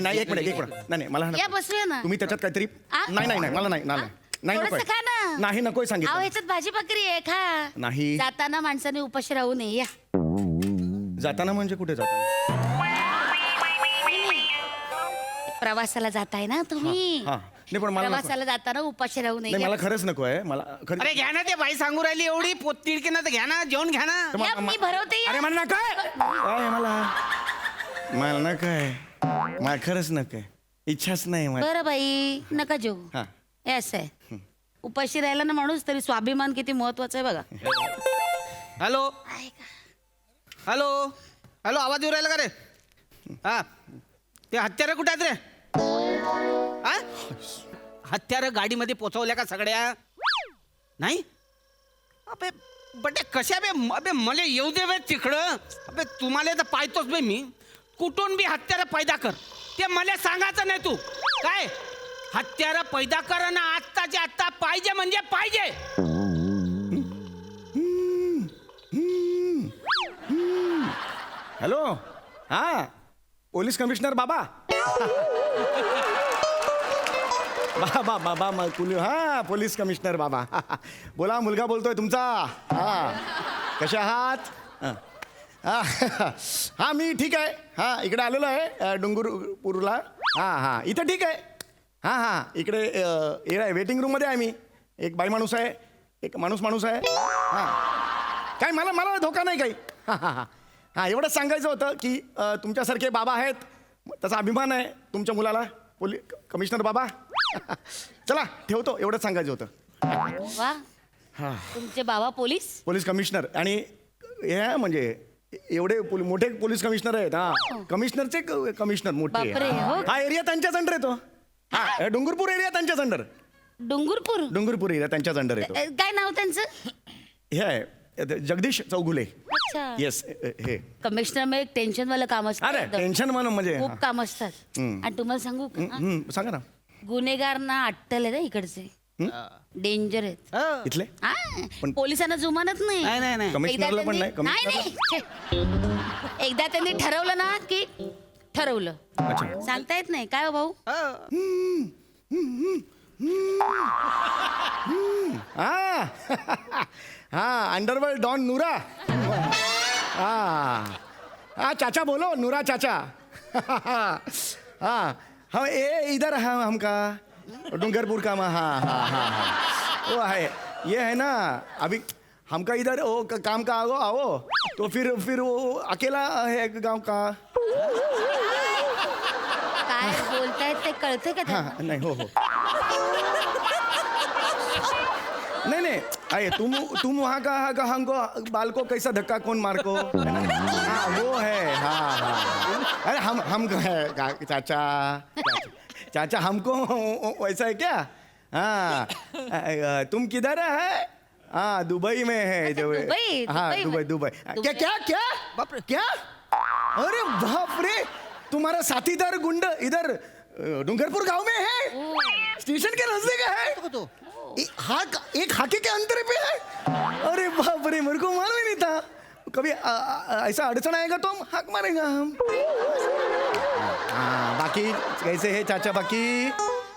नाही एक मिनिट नाही मला या बसूया ना. तुम्ही त्याच्यात काहीतरी आ? नाही मला नाही थोडंसं नकोय. खा ना. नाही नकोय अहो सांगितलं. ह्याच्यात भाजी भाकरी आहे खा. नाही. जाताना माणसाने उपाशी राहू नये. या जाताना म्हणजे कुठे जाताना. प्रवासाला जाताय ना तुम्ही. हां नाही पण मला नको. प्रवासाला जाताना उपाशी राहू नाही नये. मला खरंच नको आहे. मला खरं अरे घ्या ना ते बाई सांगू राहिली एवढी पोतीडकी ना तर घ्या ना जेवण घ्या ना. या, मी भरवते या. अरे मला काय मला ना काय मला खरंच नकोय. इच्छाच नाही मला. बरं बाई नका जेऊ. हां हे असं आहे उपाशी राहिला ना माणूस तरी स्वाभिमान किती महत्वाचा आहे बघा. हॅलो हॅलो हॅलो आवाज येऊ राहिला का रे. हा ते हत्यारं कुठे आहेत रे. हा हत्यारं गाडीमध्ये पोचवल्या का सगळ्या. नाही अबे बटे कशा बे अबे मला येऊ दे बे तिकडं. अबे तुम्हाला तर पाहतोच बे मी. कुठून बी हत्यारं पैदा कर ते मला सांगायचं नाही तू. काय हत्यारं पैदा कर ना आत्ताच्या आत्ता पाहिजे म्हणजे पाहिजे. हॅलो हां पोलीस कमिशनर बाबा. बाबा हां पोलीस कमिशनर बाबा. बोला मुलगा बोलतोय तुमचा. हां कशा आहात. हां मी ठीक आहे. हां इकडे आलेलो आहे डोंगरपूरला. हां इथं ठीक आहे. हां इकडे आहे वेटिंग रूममध्ये आहे मी. एक बाई माणूस आहे, एक माणूस आहे. हां काय मला धोका नाही काही. हां एवढंच सांगायचं होतं की तुमच्यासारखे बाबा आहेत, त्याचा अभिमान आहे तुमच्या मुलाला. कमिशनर बाबा चला ठेवतो, एवढंच सांगायचं होतं. वा तुमचे बाबा पोलीस कमिशनर आणि हे म्हणजे एवढे मोठे पोलीस कमिशनर आहेत. कमिशनरचे कमिशनर मोठे. बापरे, हो. हा एरिया त्यांच्याच अंडर येतो. हा डोंगरपूर एरिया त्यांच्याच अंडर. डोंगरपूर एरिया त्यांच्याच अंडर येतो. काय नाव त्यांचं? हे आहे जगदीश चौगुले. अच्छा. येस हे कमिशनर में एक टेन्शन वाला काम असतं. अरे एकदम. टेन्शन म्हणून म्हणजे खूप काम असतात. आणि तुम्हाला सांगू का सांगा ना गुन्हेगारांना अट्टल आहे ना इकडचे, डेंजर आहेत. इथले हा, पण- पोलिसांना जुमानत नाही. नाही. कमिशनरला पण नाही. नाही. एकदा त्यांनी ठरवलं ना की ठरवलं. अच्छा. सांगता येत नाही काय हो भाऊ. हाँ अंडरवर्ल्ड डॉन नूरा. हाँ चाचा बोलो, नूरा चाचा. हाँ हम इधर हमका डूंगरपुर का. हाँ वो है, ये है ना अभी हमका इधर वो काम का आओ तो फिर वो अकेला है गांव का. काय बोलतायत ते कळते का त्यांना? हाँ नहीं हो नहीं अरे तुम वहाँ का हमको बाल को कैसा धक्का कौन मार को. हाँ वो है. हाँ अरे हम है चाचा हमको वैसा है क्या. हाँ तुम किधर है. हाँ दुबई में है. दुबई, हाँ दुबई दुबई. दुबई. क्या अरे बाप रे, तुम्हारा साथीदार गुंड इधर डूंगरपुर गांव में है. स्टेशन के नजदीक है. एक हाके के अंतर पे है. अरे बाप रे, मेरे को मालूम ही नहीं था. कभी ऐसा अड़चन आएगा तो हम हाक मारेंगे हम. हाँ बाकी कैसे है चाचा बाकी.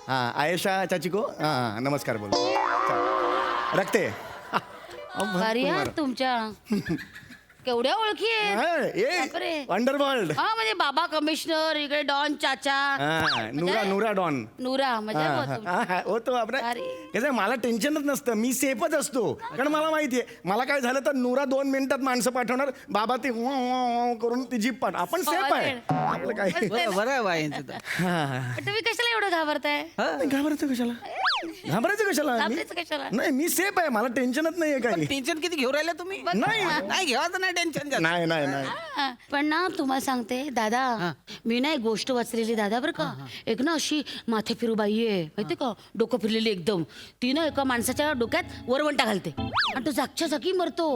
हाँ आयशा चाची को हाँ नमस्कार बोलो. रखते. भारी हा तुमच्या केवढ्या ओळखी आहेत. बापरे. अंडरवर्ल्ड. हा म्हणजे बाबा कमिशनर, इकडे डॉन चाचा. नूरा डॉन. नूरा म्हणजे हो तुमचं. हो तो आपण अरे. कसं आहे, मला टेन्शनच नसतं, मी सेफच असतो. कारण मला माहिती आहे मला काय झालं तर नूरा 2 मिनिटात माणसं पाठवणार, बाबा ते करून ती जीप पाठ. आपण सेफ आहे. आपलं काय बरं आहे बा यांचं तर. पण तुम्ही कशाला एवढं घाबरताय? घाबरायचं कशाला. कशाला घाबरायचं कशाला? नाही मी सेफ आहे, मला टेन्शनच नाहीये काही. टेन्शन किती घेऊ राहिले तुम्ही. नाही घेवायचं नाही टेन्शन. नाही हा, पण ना तुम्हाला सांगते दादा, मी ना एक गोष्ट वाचलेली दादा बरं का. एक ना अशी माथे फिरू बाई आहे माहिती का, डोकं फिरलेली एकदम. ती ना एका माणसाच्या डोक्यात वरवंटा घालते आणि तो जागच्या जागी मरतो.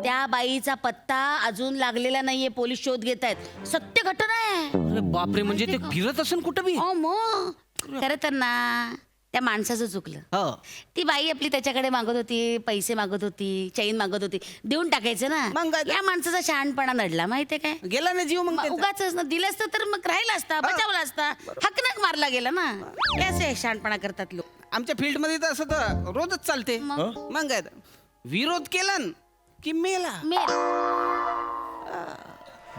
त्या बाईचा पत्ता अजून लागलेला नाहीये, पोलीस शोध घेत आहेत. सत्य घटना आहे. अरे बापरे, म्हणजे ते फिरत असेल कुठं बी. मग खरं तर ना त्या माणसाचं चुकलं. हो. ती बाई आपली त्याच्याकडे मागत होती, पैसे मागत होती, चैन मागत होती, देऊन टाकायचं मग ना. काय? या माणसाचा शहाणपणा नडला माहितीये काय. गेला ना जीव मग त्यांचा. उगाच ना दिलं असतं तर मग राहिला असता, बचावला असता. हकनाक मारला गेला ना. कसे शहाणपणा करतात लोक. आमच्या फील्ड मध्ये तर असं तर रोजच चालते. मग काय तर. विरोध केला न की मेला.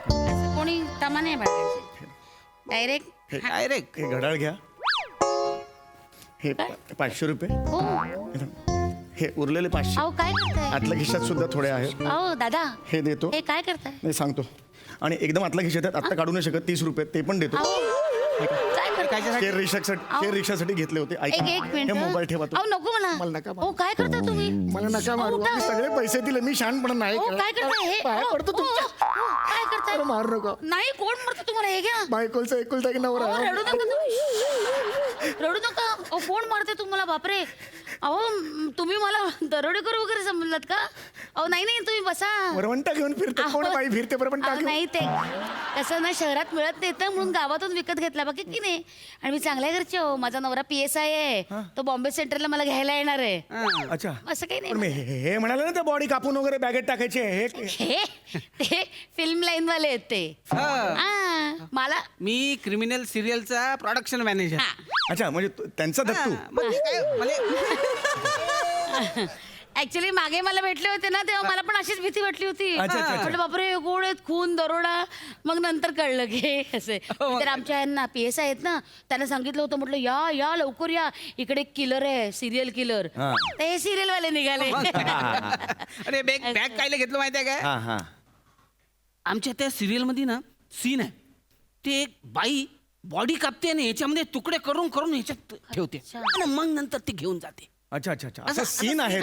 असं कोणी तमा नाही बाळगायचे. Direct direct. हे घड्याळ घ्या. हे 500 रुपये. हो. हे उरलेले 500 अहो काय करताय? आतल्या खिशात सुद्धा थोडे आहेत. अहो दादा हे देतो. हे काय करताय? नाही सांगतो. आणि एकदम आतल्या खिशात आहेत, आत्ता काढू नाही शकत. 30 रुपये ते पण देतो. अहो, काय करताय? शेअर रिक्षासाठी घेतले होते. एक मिनिट. हे मोबाईल ठेवा अहो नको मला मला. नका हो काय करता तुम्ही? मला नका मारू. उठा. आम्ही सगळे पैसे दिले, मी शहाणपणा नाही हो काय करताय हे? पाया हो, पडतो हो, तुमच्या. हो, काय करताय? अरे मारू नका. नाही कोण मरतं तुम्हाला, हे घ्या. बायकोलचा एकुलता एक नवरा. अहो, रडू नका तुम्ही. रडू नका. अहो कोण मारते तुम्हाला, बापरे. अहो तुम्ही मला दरोडेकर वगैरे समजलात का? अहो नाही तुम्ही बसा. वरवंटा घेऊन फिरते कोण अहो, बाई फिरते वरवंटा अहो, घेऊन. नाही ते कसं ना शहरात मिळत नाही तर म्हणून गावातून विकत घेतला बाकी की नाही. आणि मी चांगल्या घरची हो. माझा नवरा PSI आहे. तो बॉम्बे सेंट्रलला मला घ्यायला येणार आहे. अच्छा असं काही पण मी नाही. हे म्हणाले ना, ते बॉडी कापून वगैरे बॅगेत टाकायचे हे हे ते फिल्म लाईन वाले आहेत ते. हा, मला मी क्रिमिनल सिरियलचा प्रोडक्शन मॅनेजर. हा. अच्छा म्हणजे त्यांचा दत्तू. ऍक्च्युली मागे मला भेटले होते ना तेव्हा मला पण अशीच भीती वाटली होती अच्छा, अच्छा. म्हटलं बापरे गोड आहेत खून दरोडा मग नंतर कळलं की असे तर आमच्या यांना PSI आहेत ना त्यांना सांगितलं होतं म्हटलं या लवकर या इकडे किलर आहे सिरियल किलर तर हे सिरियल वाले निघाले अरे बॅग कायला घेतलं माहितीये काय हा हा आमच्या त्या सिरियल मध्ये ना सीन आहे ते एक बाई बॉडी कापते आणि याच्यामध्ये तुकडे करून करून ह्याच्यात ठेवते आणि मग नंतर ती घेऊन जाते अच्छा अच्छा अच्छा असं सीन आहे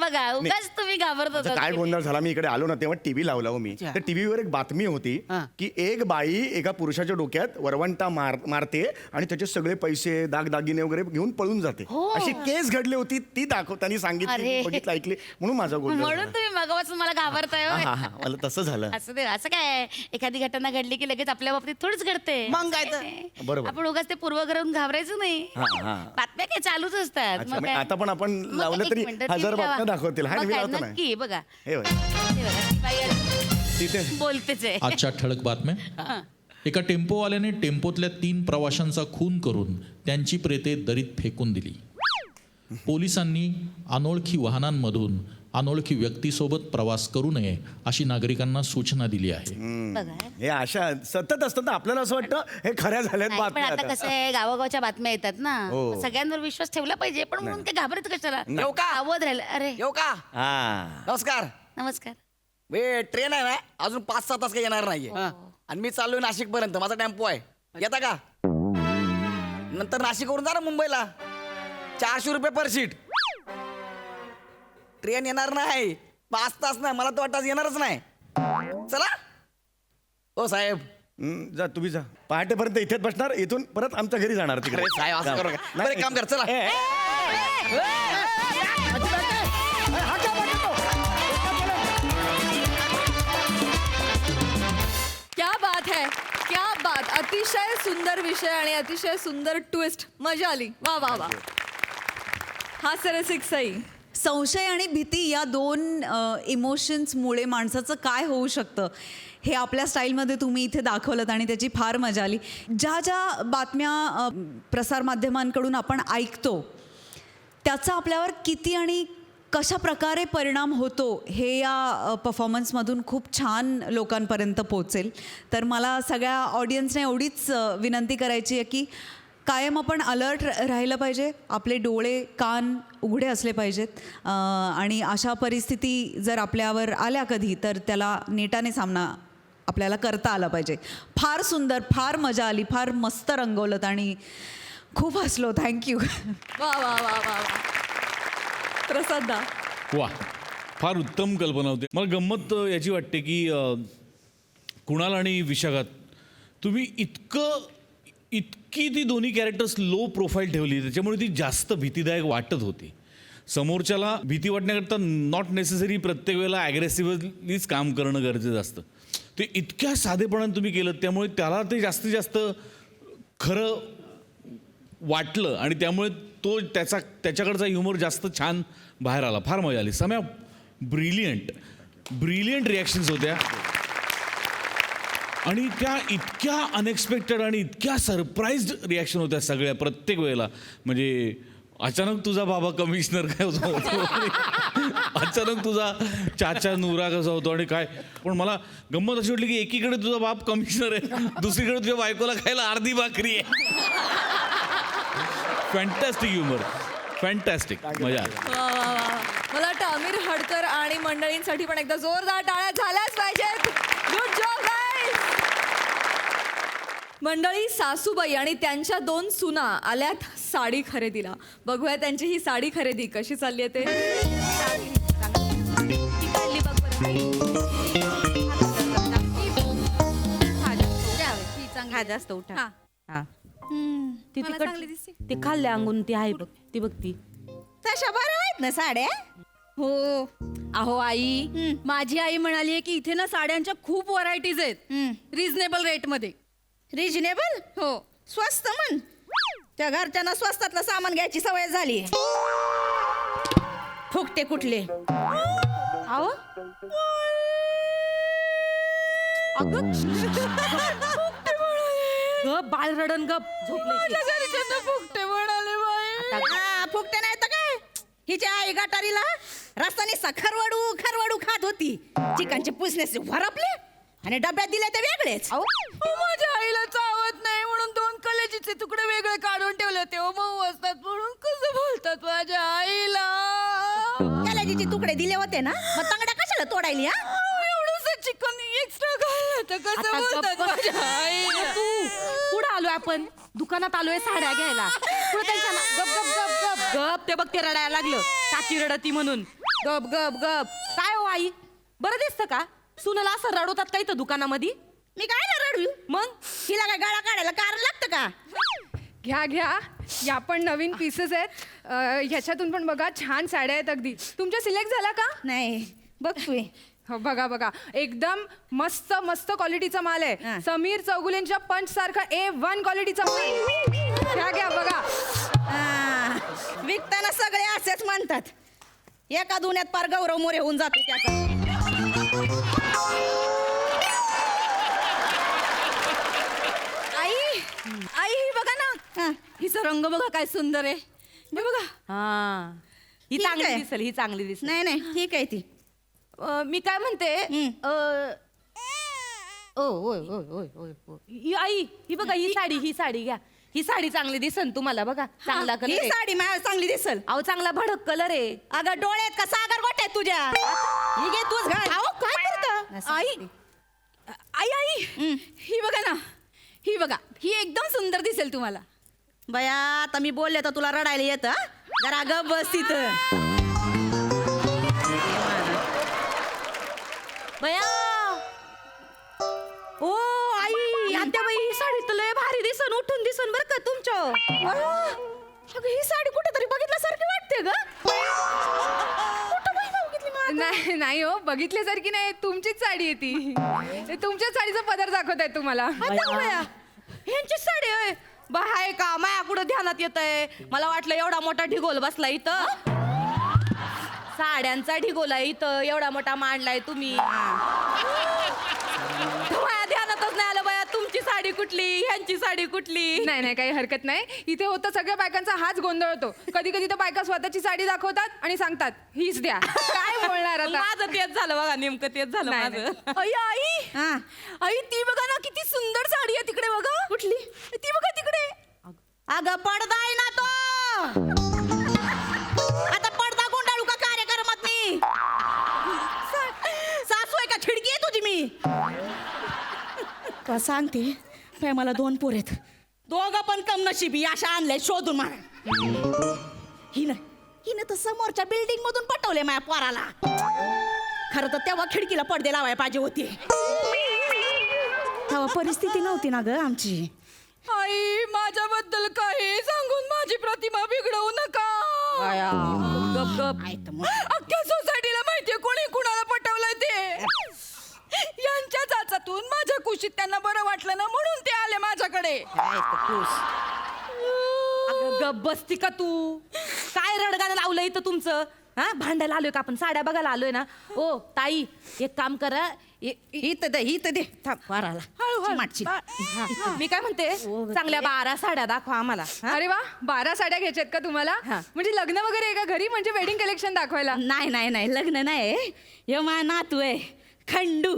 बघा उगाच तुम्ही घाबरत आता होता काय गोंधळ झाला मी इकडे आलो ना तेव्हा टीव्ही लावला हो मी अच्छा. तर टीव्हीवर एक बातमी होती हा. की एक बाई एका पुरुषाच्या डोक्यात वरवंटा मारते आणि त्याचे सगळे पैसे दागदागिने वगैरे घेऊन पळून जाते हो. अशी केस घडली होती ती दाखवताना सांगितली अरे. बघितलं ऐकली म्हणून माझा गोंधळ म्हणून झाला. तुम्ही मगापासून मला घाबरताय हा होय. हा हा मला तसं झालं असं दे असं काय एखादी घटना घडली की लगेच आपल्या बाबतीत थोडीच घडते मग काय तर? बरोबर. आपण उगाच ते पूर्वग्रहून घाबरायचं नाही हा, हा. बातम्या काय चालूच असतात अच्छा, मग मग काय? आता पण आपण मग लावलं एक तरी मिनिट, 1000 ती बातम्या लावा. दाखवतील हा मग मी काय, लावतो नाही नक्की बघा हे होय. हे बघा, ती बाई आज तिथे बोलतेच आहे आजच्या ठळक बातम्या. एका टेम्पोवाल्याने टेम्पोतल्या 3 प्रवाशांचा खून करून त्यांची प्रेते दरीत फेकून दिली. पोलिसांनी अनोळखी वाहनांमधून अनोळखी व्यक्तीसोबत प्रवास करू नये अशी नागरिकांना सूचना दिली आहे. बघा हे अशा सतत असतात ना आपल्याला असं वाटतं हे खऱ्या झाल्यात नाही, पण बातम्या आता आता. कसं आहे गावागावच्या बात्म्या येतात ना हो. मग सगळ्यांवर विश्वास ठेवला पाहिजे पण म्हणून काय घाबरत कशाला येऊ का? सावध राहिलं अरे येऊ का हा नमस्कार नमस्कार वे ट्रेन आहे ना अजून 5-6 तास काही येणार नाहीये आणि मी चाललोय नाशिक पर्यंत माझा टेम्पो आहे येता का नंतर नाशिकवरून जा ना मुंबईला 400 रुपये पर सीट ट्रेन येणार नाही 5 तास नाही मला तर वाटतं आज येणारच नाही चला हो साहेब जा तुम्ही जा पहाटेपर्यंत इथेच बसणार इथून परत आमच्या घरी जाणार तिकडे अरे साहेब असं करू नका. बरं एक काम कर चला क्या बात है क्या बात अतिशय सुंदर विषय आणि अतिशय सुंदर ट्विस्ट मजा आली वा वा वा हास्यरसिक सई संशय आणि भीती या 2 इमोशन्समुळे माणसाचं काय होऊ शकतं हे आपल्या स्टाईलमध्ये तुम्ही इथे दाखवलं आणि त्याची फार मजा आली. ज्या ज्या बातम्या प्रसारमाध्यमांकडून आपण ऐकतो त्याचा आपल्यावर किती आणि कशा प्रकारे परिणाम होतो हे या परफॉर्मन्समधून खूप छान लोकांपर्यंत पोचेल. तर मला सगळ्या ऑडियन्सने एवढीच विनंती करायची आहे की कायम आपण अलर्ट राहिलं पाहिजे आपले डोळे कान उघडे असले पाहिजेत आणि अशा परिस्थिती जर आपल्यावर आल्या कधी तर त्याला नेटाने सामना आपल्याला करता आला पाहिजे. फार सुंदर फार मजा आली फार मस्त रंगवलं आणि खूप हसलो थँक्यू. वा वा वा वा वा प्रसादा वा फार उत्तम कल्पना होती. मला गंमत याची वाटते की कुणाल आणि विशाखात तुम्ही इतकी ती दोन्ही कॅरेक्टर्स लो प्रोफाईल ठेवली त्याच्यामुळे ती जास्त भीतीदायक वाटत होती. समोरच्याला भीती वाटण्याकरता नॉट नेसेसरी प्रत्येक वेळेला ॲग्रेसिव्हलीच काम करणं गरजेचं असतं. ते इतक्या साधेपणाने तुम्ही केलं त्यामुळे त्याला ते जास्तीत जास्त खरं वाटलं आणि त्यामुळे तो त्याच्याकडचा ह्युमर जास्त छान बाहेर आला. फार मजा आली. सम्या ब्रिलियंट रिॲक्शन्स होत्या आणि त्या इतक्या अनएक्सपेक्टेड आणि इतक्या सरप्राईज्ड रिॲक्शन होत्या सगळ्या प्रत्येक वेळेला. म्हणजे अचानक तुझा बाबा कमिशनर काय होतो अचानक तुझा चाचा नूरा कसा होतो आणि काय. पण मला गंमत अशी वाटली की एकीकडे तुझा बाप कमिशनर आहे दुसरीकडे तुझ्या बायकोला खायला अर्धी भाकरी आहे. फॅन्टॅस्टिक ह्युमर फॅन्टॅस्टिक मजा आली. वा वा वा मला वाटतं अमीर हडकर आणि मंडळींसाठी पण एकदा जोरदार टाळ्या झाल्याच पाहिजेत. Good job guys. मंडळी सासूबाई आणि त्यांच्या 2 सुना आल्यात साडी खरेदीला. बघूया त्यांची ही साडी खरेदी कशी चालली आहे ते. हा जास्त उठा हा. हा ती मला तिकट चांगली दिसते. ती खाल्ल्या अंगून ती आहे बघ ती बघ ती तशा बऱ्या आहेत ना साड्या हो अहो आई माझी आई म्हणाली की इथे ना साड्यांच्या खूप व्हरायटीज आहेत रिझनेबल रेट मध्ये. रिजनेबल हो स्वस्त म्हण त्या घरच्यांना स्वस्तातलं सामान घ्यायची सवय झाली. फुकटे कुठले अहो ग बाळ रडन ग झोपले फुकटे म्हणाले बाई. फुकटे नाही तर काय हिच्या आई गटारीला रस्त्याने खरवडू खात होती. चिकनचे पुसण्याचे भरपले आणि डब्यात दिले ते वेगळेच. माझ्या आईला चावत नाही म्हणून 2 कलेजीचे तुकडे वेगळे काढून ठेवले होते. मऊ असतात म्हणून कसं बोलतात माझ्या आईला. कॅलेजीचे तुकडे दिले होते ना, मग तांगड्या कशाला तोडायली? एवढंसं चिकन एक्स्ट्रा खाल्लं तर कसं आता बोलतात गप्प. माझ्या आईला. पुढे आलोय आपण, दुकानात आलोय साड्या घ्यायला. पुढे त्यांच्या गप गप गप गप गप. ते बघ ते रडायला लागलं, काची रडती म्हणून. गप गप गप. काय हो आई, बरं दिसतं का? सुनाला असं रडवतात काही तर दुकानामध्ये. मी काय ना रडवी मग, तिला काय गाळा काढायला कारण लागतं का? घ्या या पण नवीन पीसेस आहेत. ह्याच्यातून पण बघा छान साड्या आहेत अगदी. तुमच्या सिलेक्ट झाला का? नाही बघ तू. हो बघा एकदम मस्त मस्त क्वालिटीचा माल आहे. समीर चौगुलेंच्या पंच सारखा A1 क्वालिटीचा माल. घ्या बघा. विकताना सगळे असेच म्हणतात. एका दुन्यात पार गौरव मोरे होऊन जातो त्याचा. आई ही बघा ना, हिचा रंग बघा काय सुंदर आहे. हे बघा. ही चांगली दिसेल, ही चांगली दिसेल. नाही नाही ठीक आहे ती. मी काय म्हणते, आई ही बघा, ही साडी घ्या. ही साडी चांगली दिसन तुम्हाला. बघा चांगला कलर. ही साडी मला चांगली दिसल. अहो चांगला भडक कलर आहे. अगं डोळ्यात का सागर गोट आहे तुझ्या. ही घे तूच घाल. अहो काय करता आई ही बघा ना, ही बघा, ही एकदम सुंदर दिसेल तुम्हाला. बया आता मी बोलले तर तुला रडायला येतं. जरा गप बस तिथं. बया ओ आई, आत्याबाई ही साडी तर लय भारी दिसन, उठून दिसन बरं का तुमच्या. अगं ही साडी कुठेतरी बघितल्यासारखी वाटते ग. नाही हो, बघितल्यासारखी नाही. तुमचीच साडी आहे ती. तुमच्याच साडीचा पदर दाखवत आहे तुम्हाला. ह्यांची साडी आहे बाय का? माया कुठं ध्यानात येत आहे. मला वाटलं एवढा मोठा ढिगोल बसला इथं. साड्यांचा ढिगोला इथं एवढा मोठा मांडलाय तुम्ही. माया ध्यानातच नाही आलं बाया, तुमची साडी कुठली, ह्यांची साडी कुठली. नाही काही हरकत नाही. इथे होतं सगळ्या बायकांचा हाच गोंधळ होतो. कधी तर बायका स्वतःची साडी दाखवतात आणि सांगतात हीच द्या. काय बोलणार आता. माझं तेच झालं बघा, नेमकं तेच झालं माझं. आई ती बघा ना, किती सुंदर साडी आहे तिकडे बघा. कुठली ती बघा तिकडे. अगं पडदा आहे ना तो. आता पडदा गुंडाळू का कार्यक्रमात मी? सासू आहे का खिडकी आहे तुझी मी? का सांगते काय, मला 2 पोर आहेत. दोघं पण कम नशिबी अशा आणले शोधून मला. हिनं तर समोरच्या बिल्डिंग मधून पटवले माझ्या पोराला. खरं तर तेव्हा खिडकीला पडदे लावायला पाहिजे होते. तेव्हा परिस्थिती नव्हती ना ग आमची. आई माझ्याबद्दल काही सांगून माझी प्रतिमा बिघडवू नका. गप गप. अख्ख्या सोसायटीला माहितीये कोणी कुणाला पटवलंय ते. यांच्या चाचातून माझ्या कुशीत त्यांना बरं वाटलं ना, म्हणून ते आले माझ्याकडे. गप बसती का तू? काय रडगाणं लावलं इथं तुमचं? भांडायला आलोय का आपण? साड्या बघायला आलोय ना. ओ ताई एक काम करा, इथं दे थांब वाराला. मी काय म्हणते, चांगल्या 12 साड्या दाखवा आम्हाला. अरे वा, 12 साड्या घ्यायच्यात का तुम्हाला? म्हणजे लग्न वगैरे आहे का घरी? म्हणजे वेडिंग कलेक्शन दाखवायला? नाही लग्न नाही. हे माझा नातू आहे खंडू.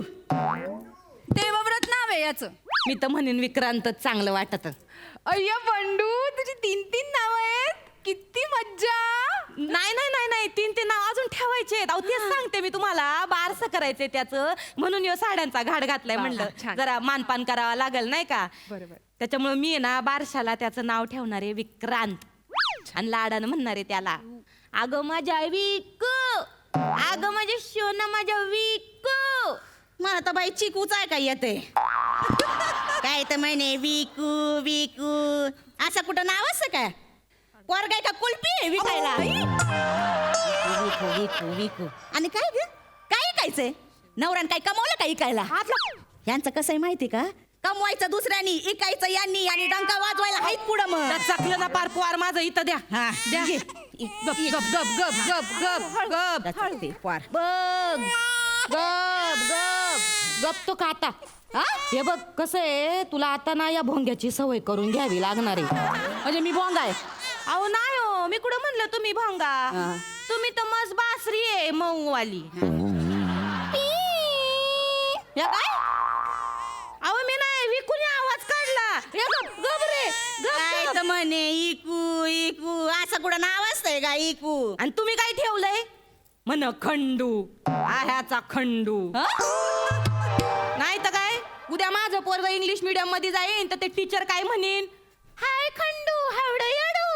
देवव्रत नाव आहे याचं. मी तर म्हणेन विक्रांतच चांगलं वाटत. अय्या बंडू, तुझी 3 नावं आहेत. किती मज्जा. नाही 3 नाव अजून ठेवायचे. अहो तेच सांगते मी तुम्हाला, बारसं करायचंय त्याचं, म्हणून यो साड्यांचा घाट घातलाय. म्हणलं जरा मानपान करावा लागल नाही का. बरोबर. त्याच्यामुळे मी आहे ना बारशाला त्याचं नाव ठेवणार आहे विक्रांत. आणि लाडानं म्हणणार आहे त्याला, अगं माझ्या विकू, अगं माझ्या शोना माझ्या विकू. मला तर बाई चिकूच आहे काय येते. काय तर म्हणे विकू विकू, असं कुठं नाव असं काय? पोरगाय का कुल्फी आहे विकायला? विकू. आणि काय ग काय ऐकायचंय? नवऱ्यान काय कमवलं का इकायला? यांचं कसं आहे माहिती का, कमवायचं दुसऱ्यानी, इकायचं यांनी, आणि डंका वाजवायला हाईत पुढं. मग चकलं ना पार पोर माझं इथं द्या. द्या. गप गप गप गप गप गप गप पार बघ. गप गप गप तो का आता. हे बघ कसं आहे, तुला आता ना या भोंग्याची सवय करून घ्यावी लागणार आहे. म्हणजे मी भोंगा आहे. अहो नाही हो, मी कुठं म्हणलं तुम्ही भोंगा. तुम्ही तर मस्त बासरी आहे मऊवाली. या काय अहो मी नाही विकून आवाज काढला. काय तर म्हणे इकू इकू असं कुठं नाव असतंय का इकू. आणि तुम्ही काय ठेवलंय म्हण खंडू. ह्याचा खंडू नाही तर काय. उद्या माझं पोरग इंग्लिश मीडियम मध्ये जाईन तर ते टीचर काय म्हणेन, हाय खंडू हावड येडू.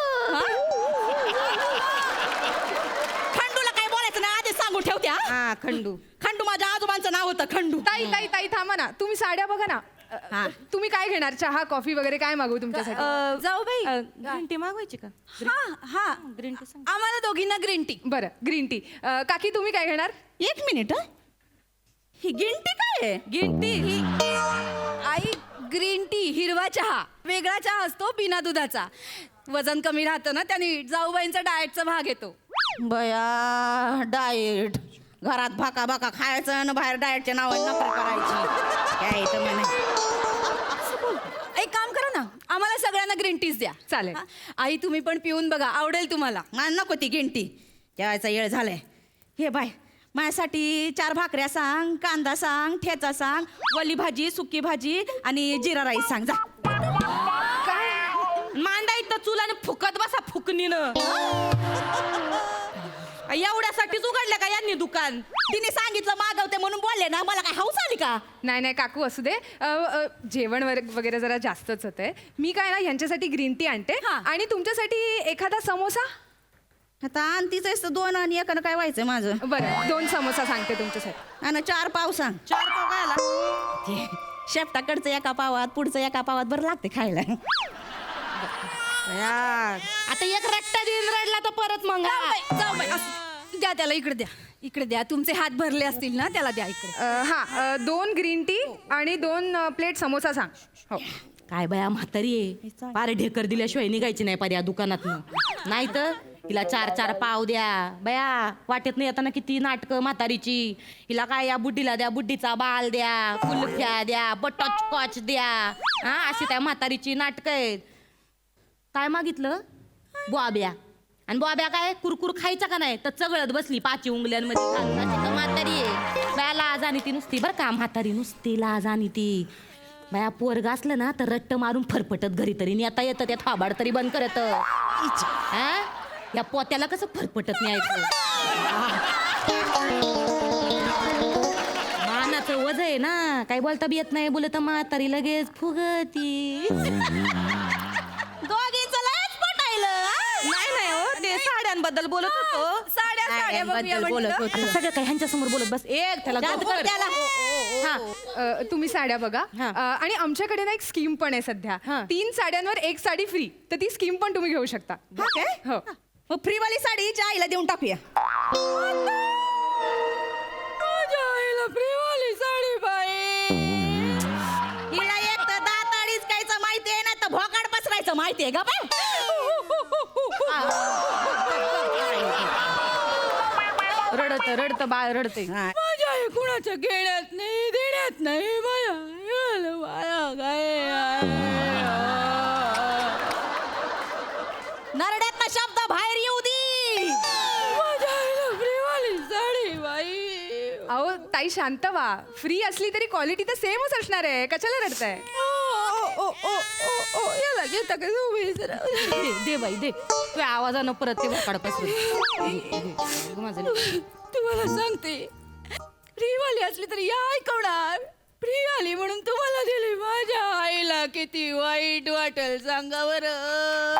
खंडूला काय बोलायचं नाही आधी सांगून ठेवत्या. हा खंडू खंडू माझ्या आजोबांचं नाव होतं खंडू. ताई ताई ताई थांबा ना, तुम्ही साड्या बघा ना. तुम्ही काय घेणार, चहा कॉफी वगैरे काय मागवू तुमच्यासाठी? जाऊ बाई ग्रीन टी मागवायची का? हा ग्रीन टी सांग. आम्हाला दोघींना ग्रीन टी. बरं ग्रीन टी. काकी तुम्ही काय घेणार? एक मिनिट ही ग्रीन टी काय आहे? ग्रीन टी ही आई ग्रीन टी हिरवा चहा. वेगळा चहा असतो बिना दुधाचा. वजन कमी राहतं ना, त्याने जाऊबाईंचा डाएटचा भाग येतो. बया डाएट घरात भाका भाका खायचं आणि बाहेर डाएटच्या नावाने नोकरी करायची. काय येतं म्हणे. एक काम करा ना, आम्हाला सगळ्यांना ग्रीन टीच द्या. चालेल. आई तुम्ही पण पिऊन बघा, आवडेल तुम्हाला. मला नको ती ग्रीन टी. जेवायचा वेळ झालाय. हे बाय माझ्यासाठी 4 भाकऱ्या सांग, कांदा सांग, ठेचा सांग, वली भाजी, सुकी भाजी आणि जिरा राईस सांग. जा मांडा इथं चुलाने फुकत बसा फुकणीनं. एवढ्यासाठीच उघडलं का यांनी दुकान? तिने सांगितलं मागवते म्हणून बोलले ना, मला काय हौस आली का? नाही नाही काकू असू दे. जेवण वगैरे जरा जास्तच होतंय. मी काय ना ह्यांच्यासाठी ग्रीन टी आणते आणि तुमच्यासाठी एखादा समोसा. आता आणतीच 2 आणि एकानं काय व्हायचंय माझं. बरं 2 समोसा सांगते तुमच्यासाठी. आणि 4 पाव सांग. 4 पाव खायला शेपटाकडचं एका पावात पुढचं एका पावात बरं लागते खायला. आता एक रट्टा दिन रडला तर परत मग जाऊ बाई, द्या त्याला. इकडे द्या, इकडे द्या. तुमचे हात भरले असतील ना, त्याला द्या इकडे. 2 ग्रीन टी आणि 2 प्लेट समोसा सांग. हो. काय बया म्हातारी आहे, पारे ढेकर दिल्याशिवाय निघायची नाही पारे या दुकानात. नाही तर हिला 4 पाव द्या. बया वाटेत नाही येताना किती नाटकं म्हातारीची. हिला काय या बुड्डीला द्या, बुड्डीचा बाल द्या, कुल्फ्या द्या, बटरस्कॉच द्या. हा अशी त्या म्हातारीची नाटकं आहेत. काय मागितलं? बॉब्या. आणि बॉब्या काय कुरकुर खायचा का नाही तर चगळत बसली 5 उंगल्यांमध्ये घालून. अशी तर म्हातारी आहे. बया लाज आणि ती नुसती बरं का म्हातारी, नुसती लाज आणि ती. बया पोरग असलं ना तर रट्ट मारून फरफटत घरी तरी नेता येतं. त्या थाबाड तरी बंद करत. या पोत्याला कसं फरफटत न्यायचं. मानाचं वज आहे ना, काही बोलता बी येत नाही. बोलत म्हातारी लगेच फुगती. दोघींचं लयच पटायलं. नाही हो, ते साड्यांबद्दल बोलत होतो. साड्यांबद्दल बोलत होतो. सगळं काय ह्यांच्या समोर बोलत बस. एक त्याला तुम्ही साड्या बघा. आणि आमच्याकडे ना एक स्कीम पण आहे सध्या. 3 साड्यांवर 1 साडी फ्री. तर ती स्कीम पण तुम्ही घेऊ शकता. हो. मग फ्रीवाली साडी हिच्या आईला देऊन टाकूया. माझ्या आईला फ्रीवाली साडी बाई. हिला एक तर दाताडीच कायचं माहितीये ना, तर भोकाड पसरायचं माहितीये का बाय. रडत बाळ रडते. माझ्या आई कुणाच्या घेण्यात नाही देण्यात नाही. नरड्यात शब्द बाहेर येऊ दे. अहो ताई शांत व्हा. फ्री असली तरी क्वालिटी तर सेमच असणार आहे. कशाला रडताय? दे बाई दे. तुझ्या आवाजानं परत ते भोकाड पसरू. तुम्हाला सांगते, फ्रीवाली असली तरी या ऐकवणार. फ्री आली म्हणून तुम्हाला दिली. माझ्या आईला किती वाईट वाटेल सांगा बरं.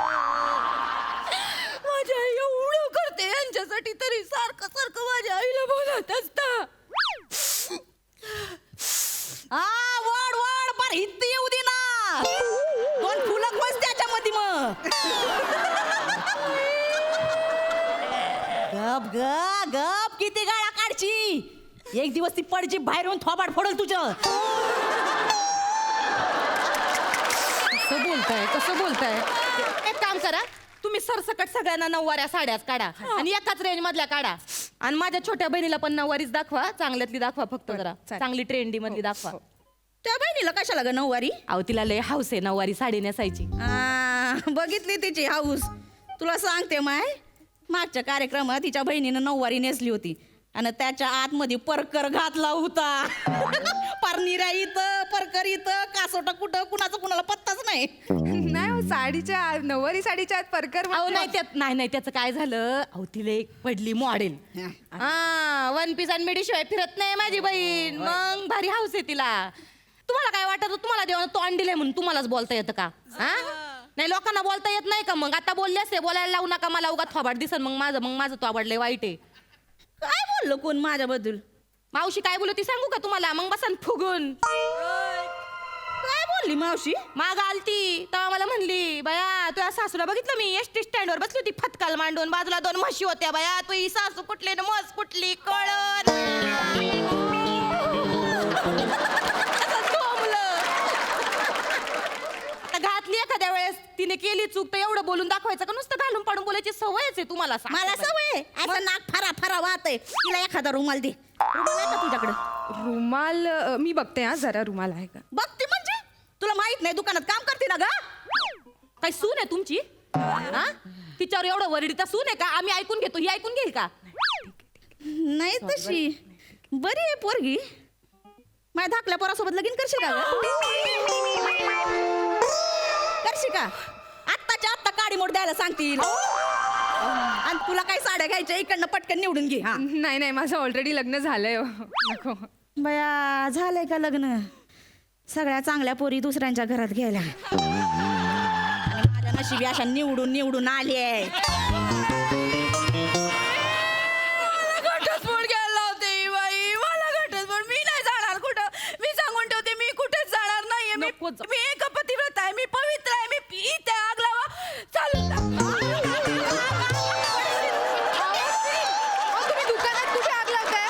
माझ्या आई एवढं करते यांच्यासाठी तरी सारखं सारखं माझ्या आईला बोलत असता. वड वड पर हित येऊ दे ना. 2 फुलक बस त्याच्यामध्ये मग. गप ग गप. किती गाळा काढची. एक दिवस ती पडची बाहेरून थोबाड फोडल तुझं. कसं बोलताय? एक काम करा, तुम्ही सरसकट सगळ्यांना 9वाऱ्या साड्याच काढा आणि एकाच रेंज मधल्या काढा. आणि माझ्या छोट्या बहिणीला पण 9वारीच दाखवा. चांगल्यातली दाखवा फक्त जरा. चांगली ट्रेंडी मधली दाखवा. त्या बहिणीला कशाला ग 9वारी? अहो तिला लय हाऊस आहे 9वारी साडी नेसायची. बघितली तिची हाऊस. तुला सांगते माय, मागच्या कार्यक्रमात तिच्या बहिणीनं नऊवारी नेसली होती आणि त्याच्या आतमध्ये परकर घातला होता. परनिरा इथं परकर इथं कासोटा कुठं कुणाचं कुणाला पत्ताच नाही. नाही हो, साडीच्या नऊवारी साडीच्या आत परकर अहो नाही त्याचं काय झालं, अहो तिला एक पडली मॉडेल. हा, वन पीस आणि मिडी शिवाय फिरत नाही माझी बहीण. मग भारी हाऊस आहे तिला. तुम्हाला काय वाटत, तुम्हाला देवानं तोंड दिलंय म्हणून तुम्हालाच बोलता येतं का? हा, नाही लोकांना बोलता येत नाही का? मग आता बोलले असते, बोलायला लावू नका मला, उगाच थोबाड दिसन मग माझं थोबाड लय वाईट आहे. काय बोललो कोण माझ्याबद्दल? मावशी काय बोलू ती सांगू का तुम्हाला? मग बसन फुगून. काय बोलली मावशी? माग आलती तेव्हा मला म्हणली, बया तुझ्या सासूला बघितलं मी, एसटी स्टँडवर बसली होती फतकाल मांडून, बाजूला 2 म्हशी होत्या. बया तुझी सासू कुठली ना म्हस कुठली कळण. घातली एखाद्या वेळेस तिने केली चूक तर एवढं बोलून दाखवायचं का? नुसतं घालून पाडून बोलायची सवयच आहे तुम्हाला. मला सवय आहे. असं नाक फरा वाहत आहे. तिला एखादा रुमाल दे. रुमाल आहे का तुझ्याकडे? रुमाल मी बघते हा, जरा रुमाल आहे का? बघते म्हणजे तुला माहित नाही दुकानात काम करते ना ग? काय सून आहे तुमची? हा, तिच्यावर एवढं वरडीचा सून आहे का? आम्ही ऐकून घेतो, ही ऐकून घेईल का? नाही तशी बरी आहे पोरगी. माझ्या धाकल्या पोरासोबत लगीन करशील का ग? करशील का? आत्ताच्या आत्ता काडी मोड द्यायला सांगतील. आणि तुला काही साड्या घ्यायच्या इकडनं पटकन निवडून घे. हा, नाही माझं ऑलरेडी लग्न झालंय हो. नको. बया झालंय का लग्न? सगळ्या चांगल्या पोरी दुसऱ्यांच्या घरात गेल्या. आणि माझ्या नशिबी अशा निवडून आले. घटस्फोट घ्यायला लावते बाई मला. घटस्फोट मी नाही जाणार कुठं. मी सांगून ठेवते, मी कुठेच जाणार नाहीये. मी एक पतिव्रत आहे, मी पवित्र आहे. मी इथे आग लावा चालून तुम्ही दुकानात कुठे आग लावताय?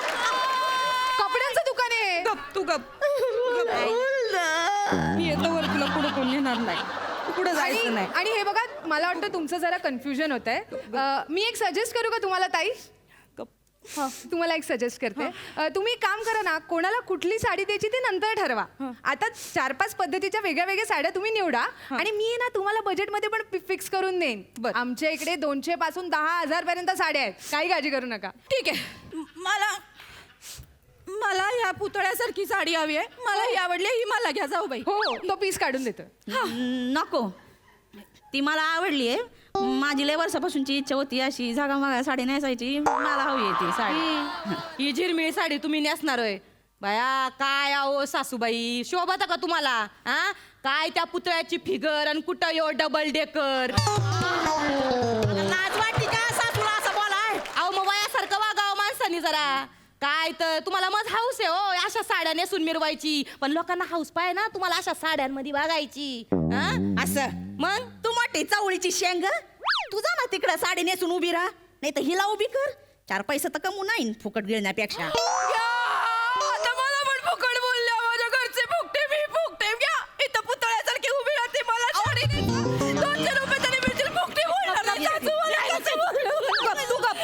कपड्यांचं दुकान आहे. तू गप. मी येतो वर, तुला पुढे कोण येणार नाही, पुढे जायचं नाही. आणि हे बघा, मला वाटतं तुमचं जरा कन्फ्युजन होत आहे. मी एक सजेस्ट करू का तुम्हाला ताई? तुम्हाला एक सजेस्ट करते. तुम्ही काम करा ना, कोणाला कुठली साडी द्यायची ते नंतर ठरवा. आता 4-5 पद्धतीच्या वेगळ्या वेगळ्या साड्या तुम्ही निवडा आणि मी ना तुम्हाला बजेटमध्ये पण फिक्स करून देईन. आमच्या इकडे 200 पासून 10,000 पर्यंत साड्या आहेत. काही काळजी करू नका. ठीक आहे. मला या पुतळ्यासारखी साडी हवी आहे. मला ही आवडली, ही मला घ्या जाऊ बाई. हो, तो पीस काढून देतो. नको, ती मला आवडली आहे. माझी लय वर्षापासूनची इच्छा होती अशी जागा साडी नेसायची. मला हवी आहे ती साडी. ही झिरमिळी साडी तुम्ही नेसणार होय? बाया काय आहो सासूबाई, शोभत का तुम्हाला? हा, काय त्या पुतळ्याची फिगर आणि कुठं यो डबल डेकर. लाज वाटते का सासूला असं बोलाय? अहो मग वयासारखं वागावं माणसानी जरा. काय तर तुम्हाला मग हाऊस आहे हो अशा साड्या नेसून मिरवायची. पण लोकांना हाऊस पाहिजे ना तुम्हाला अशा साड्यांमध्ये बघायची. असं मग तू मोठी चवळीची शेंग. तू जा ना तिकडं साडी नेसून उभी राहा, नाही तर हिला उभी कर. 4 पैसे तर कमू नाही फुकट गिळण्यापेक्षा. आता मला पण फुकट बोलल्या. माझ्या घरचे फुकटे, मी फुकटे. घ्या इथं पुतळ्यासारखी उभी राहते. मला साडी 200 रुपये तरी मिळतील. फुकटे बोलणार ना सासू मला. तू गप.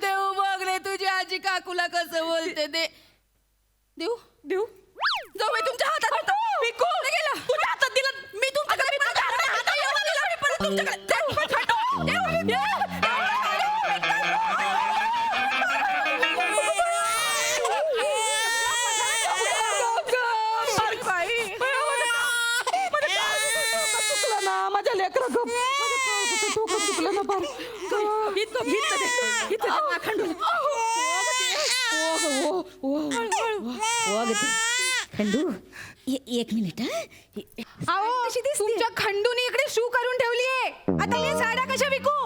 देऊ बघ रे तुझी आजी काकूला कसं बोलते ते. देऊ जाऊ बाई तुमच्या हातात होतं. मी कोण गेला तुझ्या हातात दिलं. मी तुमच्याकडे तुमच्याकडे माझ्या लेकरा गप. डोकं चुकलं ना फार. खंडू एक मिनिट. अहो तुमच्या खंडूनी इकडे शू करून ठेवलीये. आता मी साड्या कशा विकू?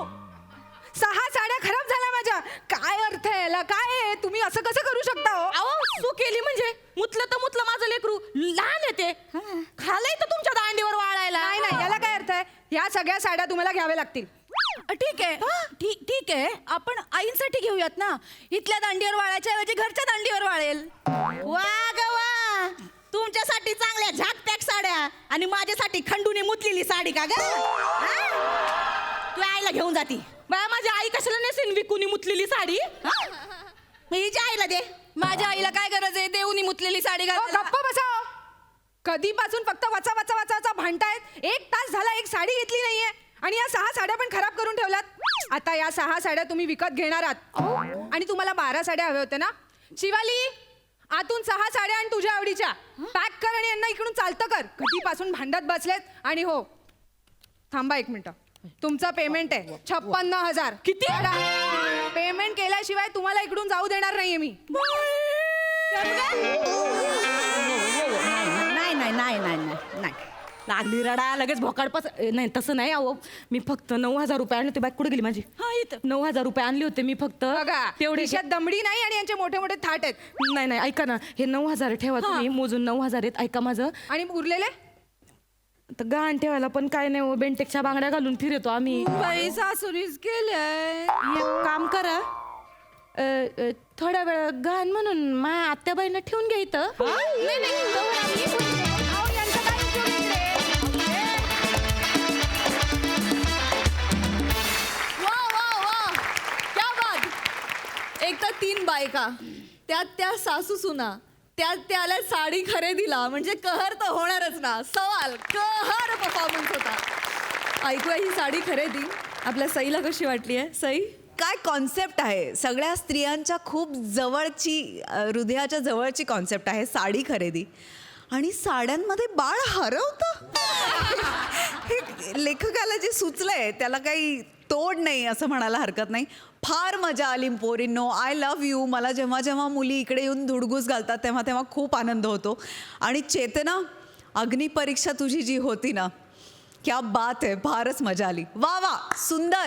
6 साड्या खराब झाल्या माझ्या. काय अर्थ आहे याला? काय आहे? तुम्ही असं कसं करू शकता हो? अहो सू केली म्हणजे मुतलं तर मुतलं माझं लेकरू. लहान आहे ते, खालय तर तुमच्या दांडीवर वाळायला. नाही याला काय अर्थ आहे? ह्या सगळ्या साड्या तुम्हाला घ्याव्या लागतील. ठीक आहे ठीक आहे, आपण आईंसाठी घेऊयात ना. इथल्या दांडीवर वाळायच्या ऐवजी घरच्या दांडीवर वाळेल. वा ग वा, तुमच्यासाठी चांगल्या झाकपॅक साड्या आणि माझ्यासाठी खंडूने मुतलेली साडी का ग? तू आईला घेऊन जाती. बाया माझी आई कशाला नेसेन विकूनी मुतलेली साडी? मग हिच्या आईला दे. माझ्या आईला काय गरज आहे देऊनी मुतलेली साडी घालायला? गप्प बसा. कधीपासून फक्त वाचा भांडतायत. 1 तास झाला एक साडी घेतली नाहीये आणि या 6 साड्या पण खराब करून ठेवल्यात. आता या या 6 साड्या तुम्ही विकत घेणार आहात आणि तुम्हाला 12 साड्या हव्या होत्या ना. शिवाली, आतून 6 साड्या आणि तुझ्या आवडीच्या पॅक कर आणि यांना इकडून चालतं कर. कधीपासून भांडत बसलेत. आणि हो, थांबा 1 मिनिट. तुमचं पेमेंट आहे 56,000. किती? पेमेंट केल्याशिवाय तुम्हाला इकडून जाऊ देणार नाहीये मी. नाही नाही नाही नाही नाही लागली रडा लगेच भोकाडपास. नाही तसं नाही. अहो मी फक्त 9,000 रुपये आणले होते. बॅग कुठे गेली माझी? हा इथं 9,000 रुपये आणले होते मी फक्त. बघा तेवढे खिशात दमडी नाही आणि यांचे मोठे मोठे थाट आहेत. नाही नाही ऐका ना, हे 9,000 ठेवा तुम्ही मोजून. 9,000 आहेत. ऐका माझं. आणि उरलेले तर गहाण ठेवायला पण काय नाही हो, बेंटेकच्या बांगड्या घालून फिरतो आम्ही. पैसा सुनीस केलंय. एक काम करा, थोड्या वेळ गहाण म्हणून माझ्या आत्याबाईंना ठेवून घ्या इथं. नाही, नाही, अहो, यांचं काय उपयोग आहे? वा वा वा, क्या बात. एक तर 3 बायका, त्यात त्या सासू सुना, त्यात त्या आल्या साडी खरेदीला. म्हणजे कहर तर होणारच ना. सवाल कहर परफॉर्मन्स होता. ऐकूया ही साडी खरेदी आपल्या सईला कशी वाटली आहे. सई, काय कॉन्सेप्ट आहे. सगळ्या स्त्रियांच्या खूप जवळची, हृदयाच्या जवळची कॉन्सेप्ट आहे साडी खरेदी. आणि साड्यांमध्ये बाळ हरवतं. हे लेखकाला जे सुचलंय त्याला काही तोड नाही असं म्हणायला हरकत नाही. फार मजा आली पोरींनो. I love you. मला जेव्हा जेव्हा मुली इकडे येऊन धुडगूस घालतात तेव्हा तेव्हा खूप आनंद होतो. आणि चेतना, अग्निपरीक्षा तुझी जी होती ना, क्या बात आहे. फारच मजा आली. वा वा, सुंदर.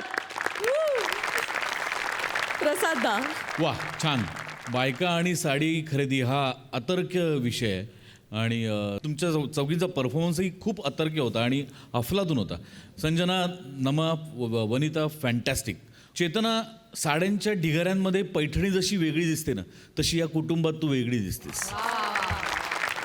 प्रसादा. वा, छान. बायका आणि साडी खरेदी हा अतर्क्य विषय आहे. आणि तुमच्या चौघींचा परफॉर्मन्सही खूप अतर्क्य होता आणि अफलातून होता. संजना, नमा, वनिता, फॅन्टॅस्टिक. चेतना, साड्यांच्या ढिगाऱ्यांमध्ये पैठणी जशी वेगळी दिसते ना, तशी या कुटुंबात तू वेगळी दिसतेस.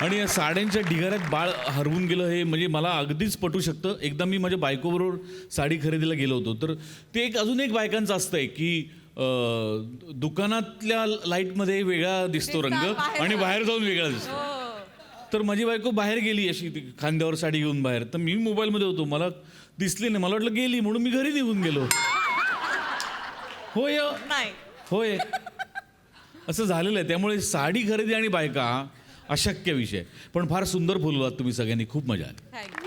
आणि या साड्यांच्या ढिगाऱ्यात बाळ हरवून गेलं हे म्हणजे मला अगदीच पटू शकतं. एकदा मी माझ्या बायकोबरोबर साडी खरेदीला गेलो होतो, तर ते अजून एक बायकांचं असतंय की दुकानातल्या लाईटमध्ये वेगळा दिसतो रंग आणि बाहेर जाऊन वेगळा दिसतो. तर माझी बायको बाहेर गेली अशी खांद्यावर साडी घेऊन बाहेर, तर मी मोबाईलमध्ये होतो, मला दिसली नाही. मला वाटलं गेली म्हणून मी घरी निघून गेलो. होय होय, असं झालेलं आहे. त्यामुळे साडी खरेदी आणि बायका अशक्य विषय. पण फार सुंदर बोललात तुम्ही सगळ्यांनी. खूप मजा आली.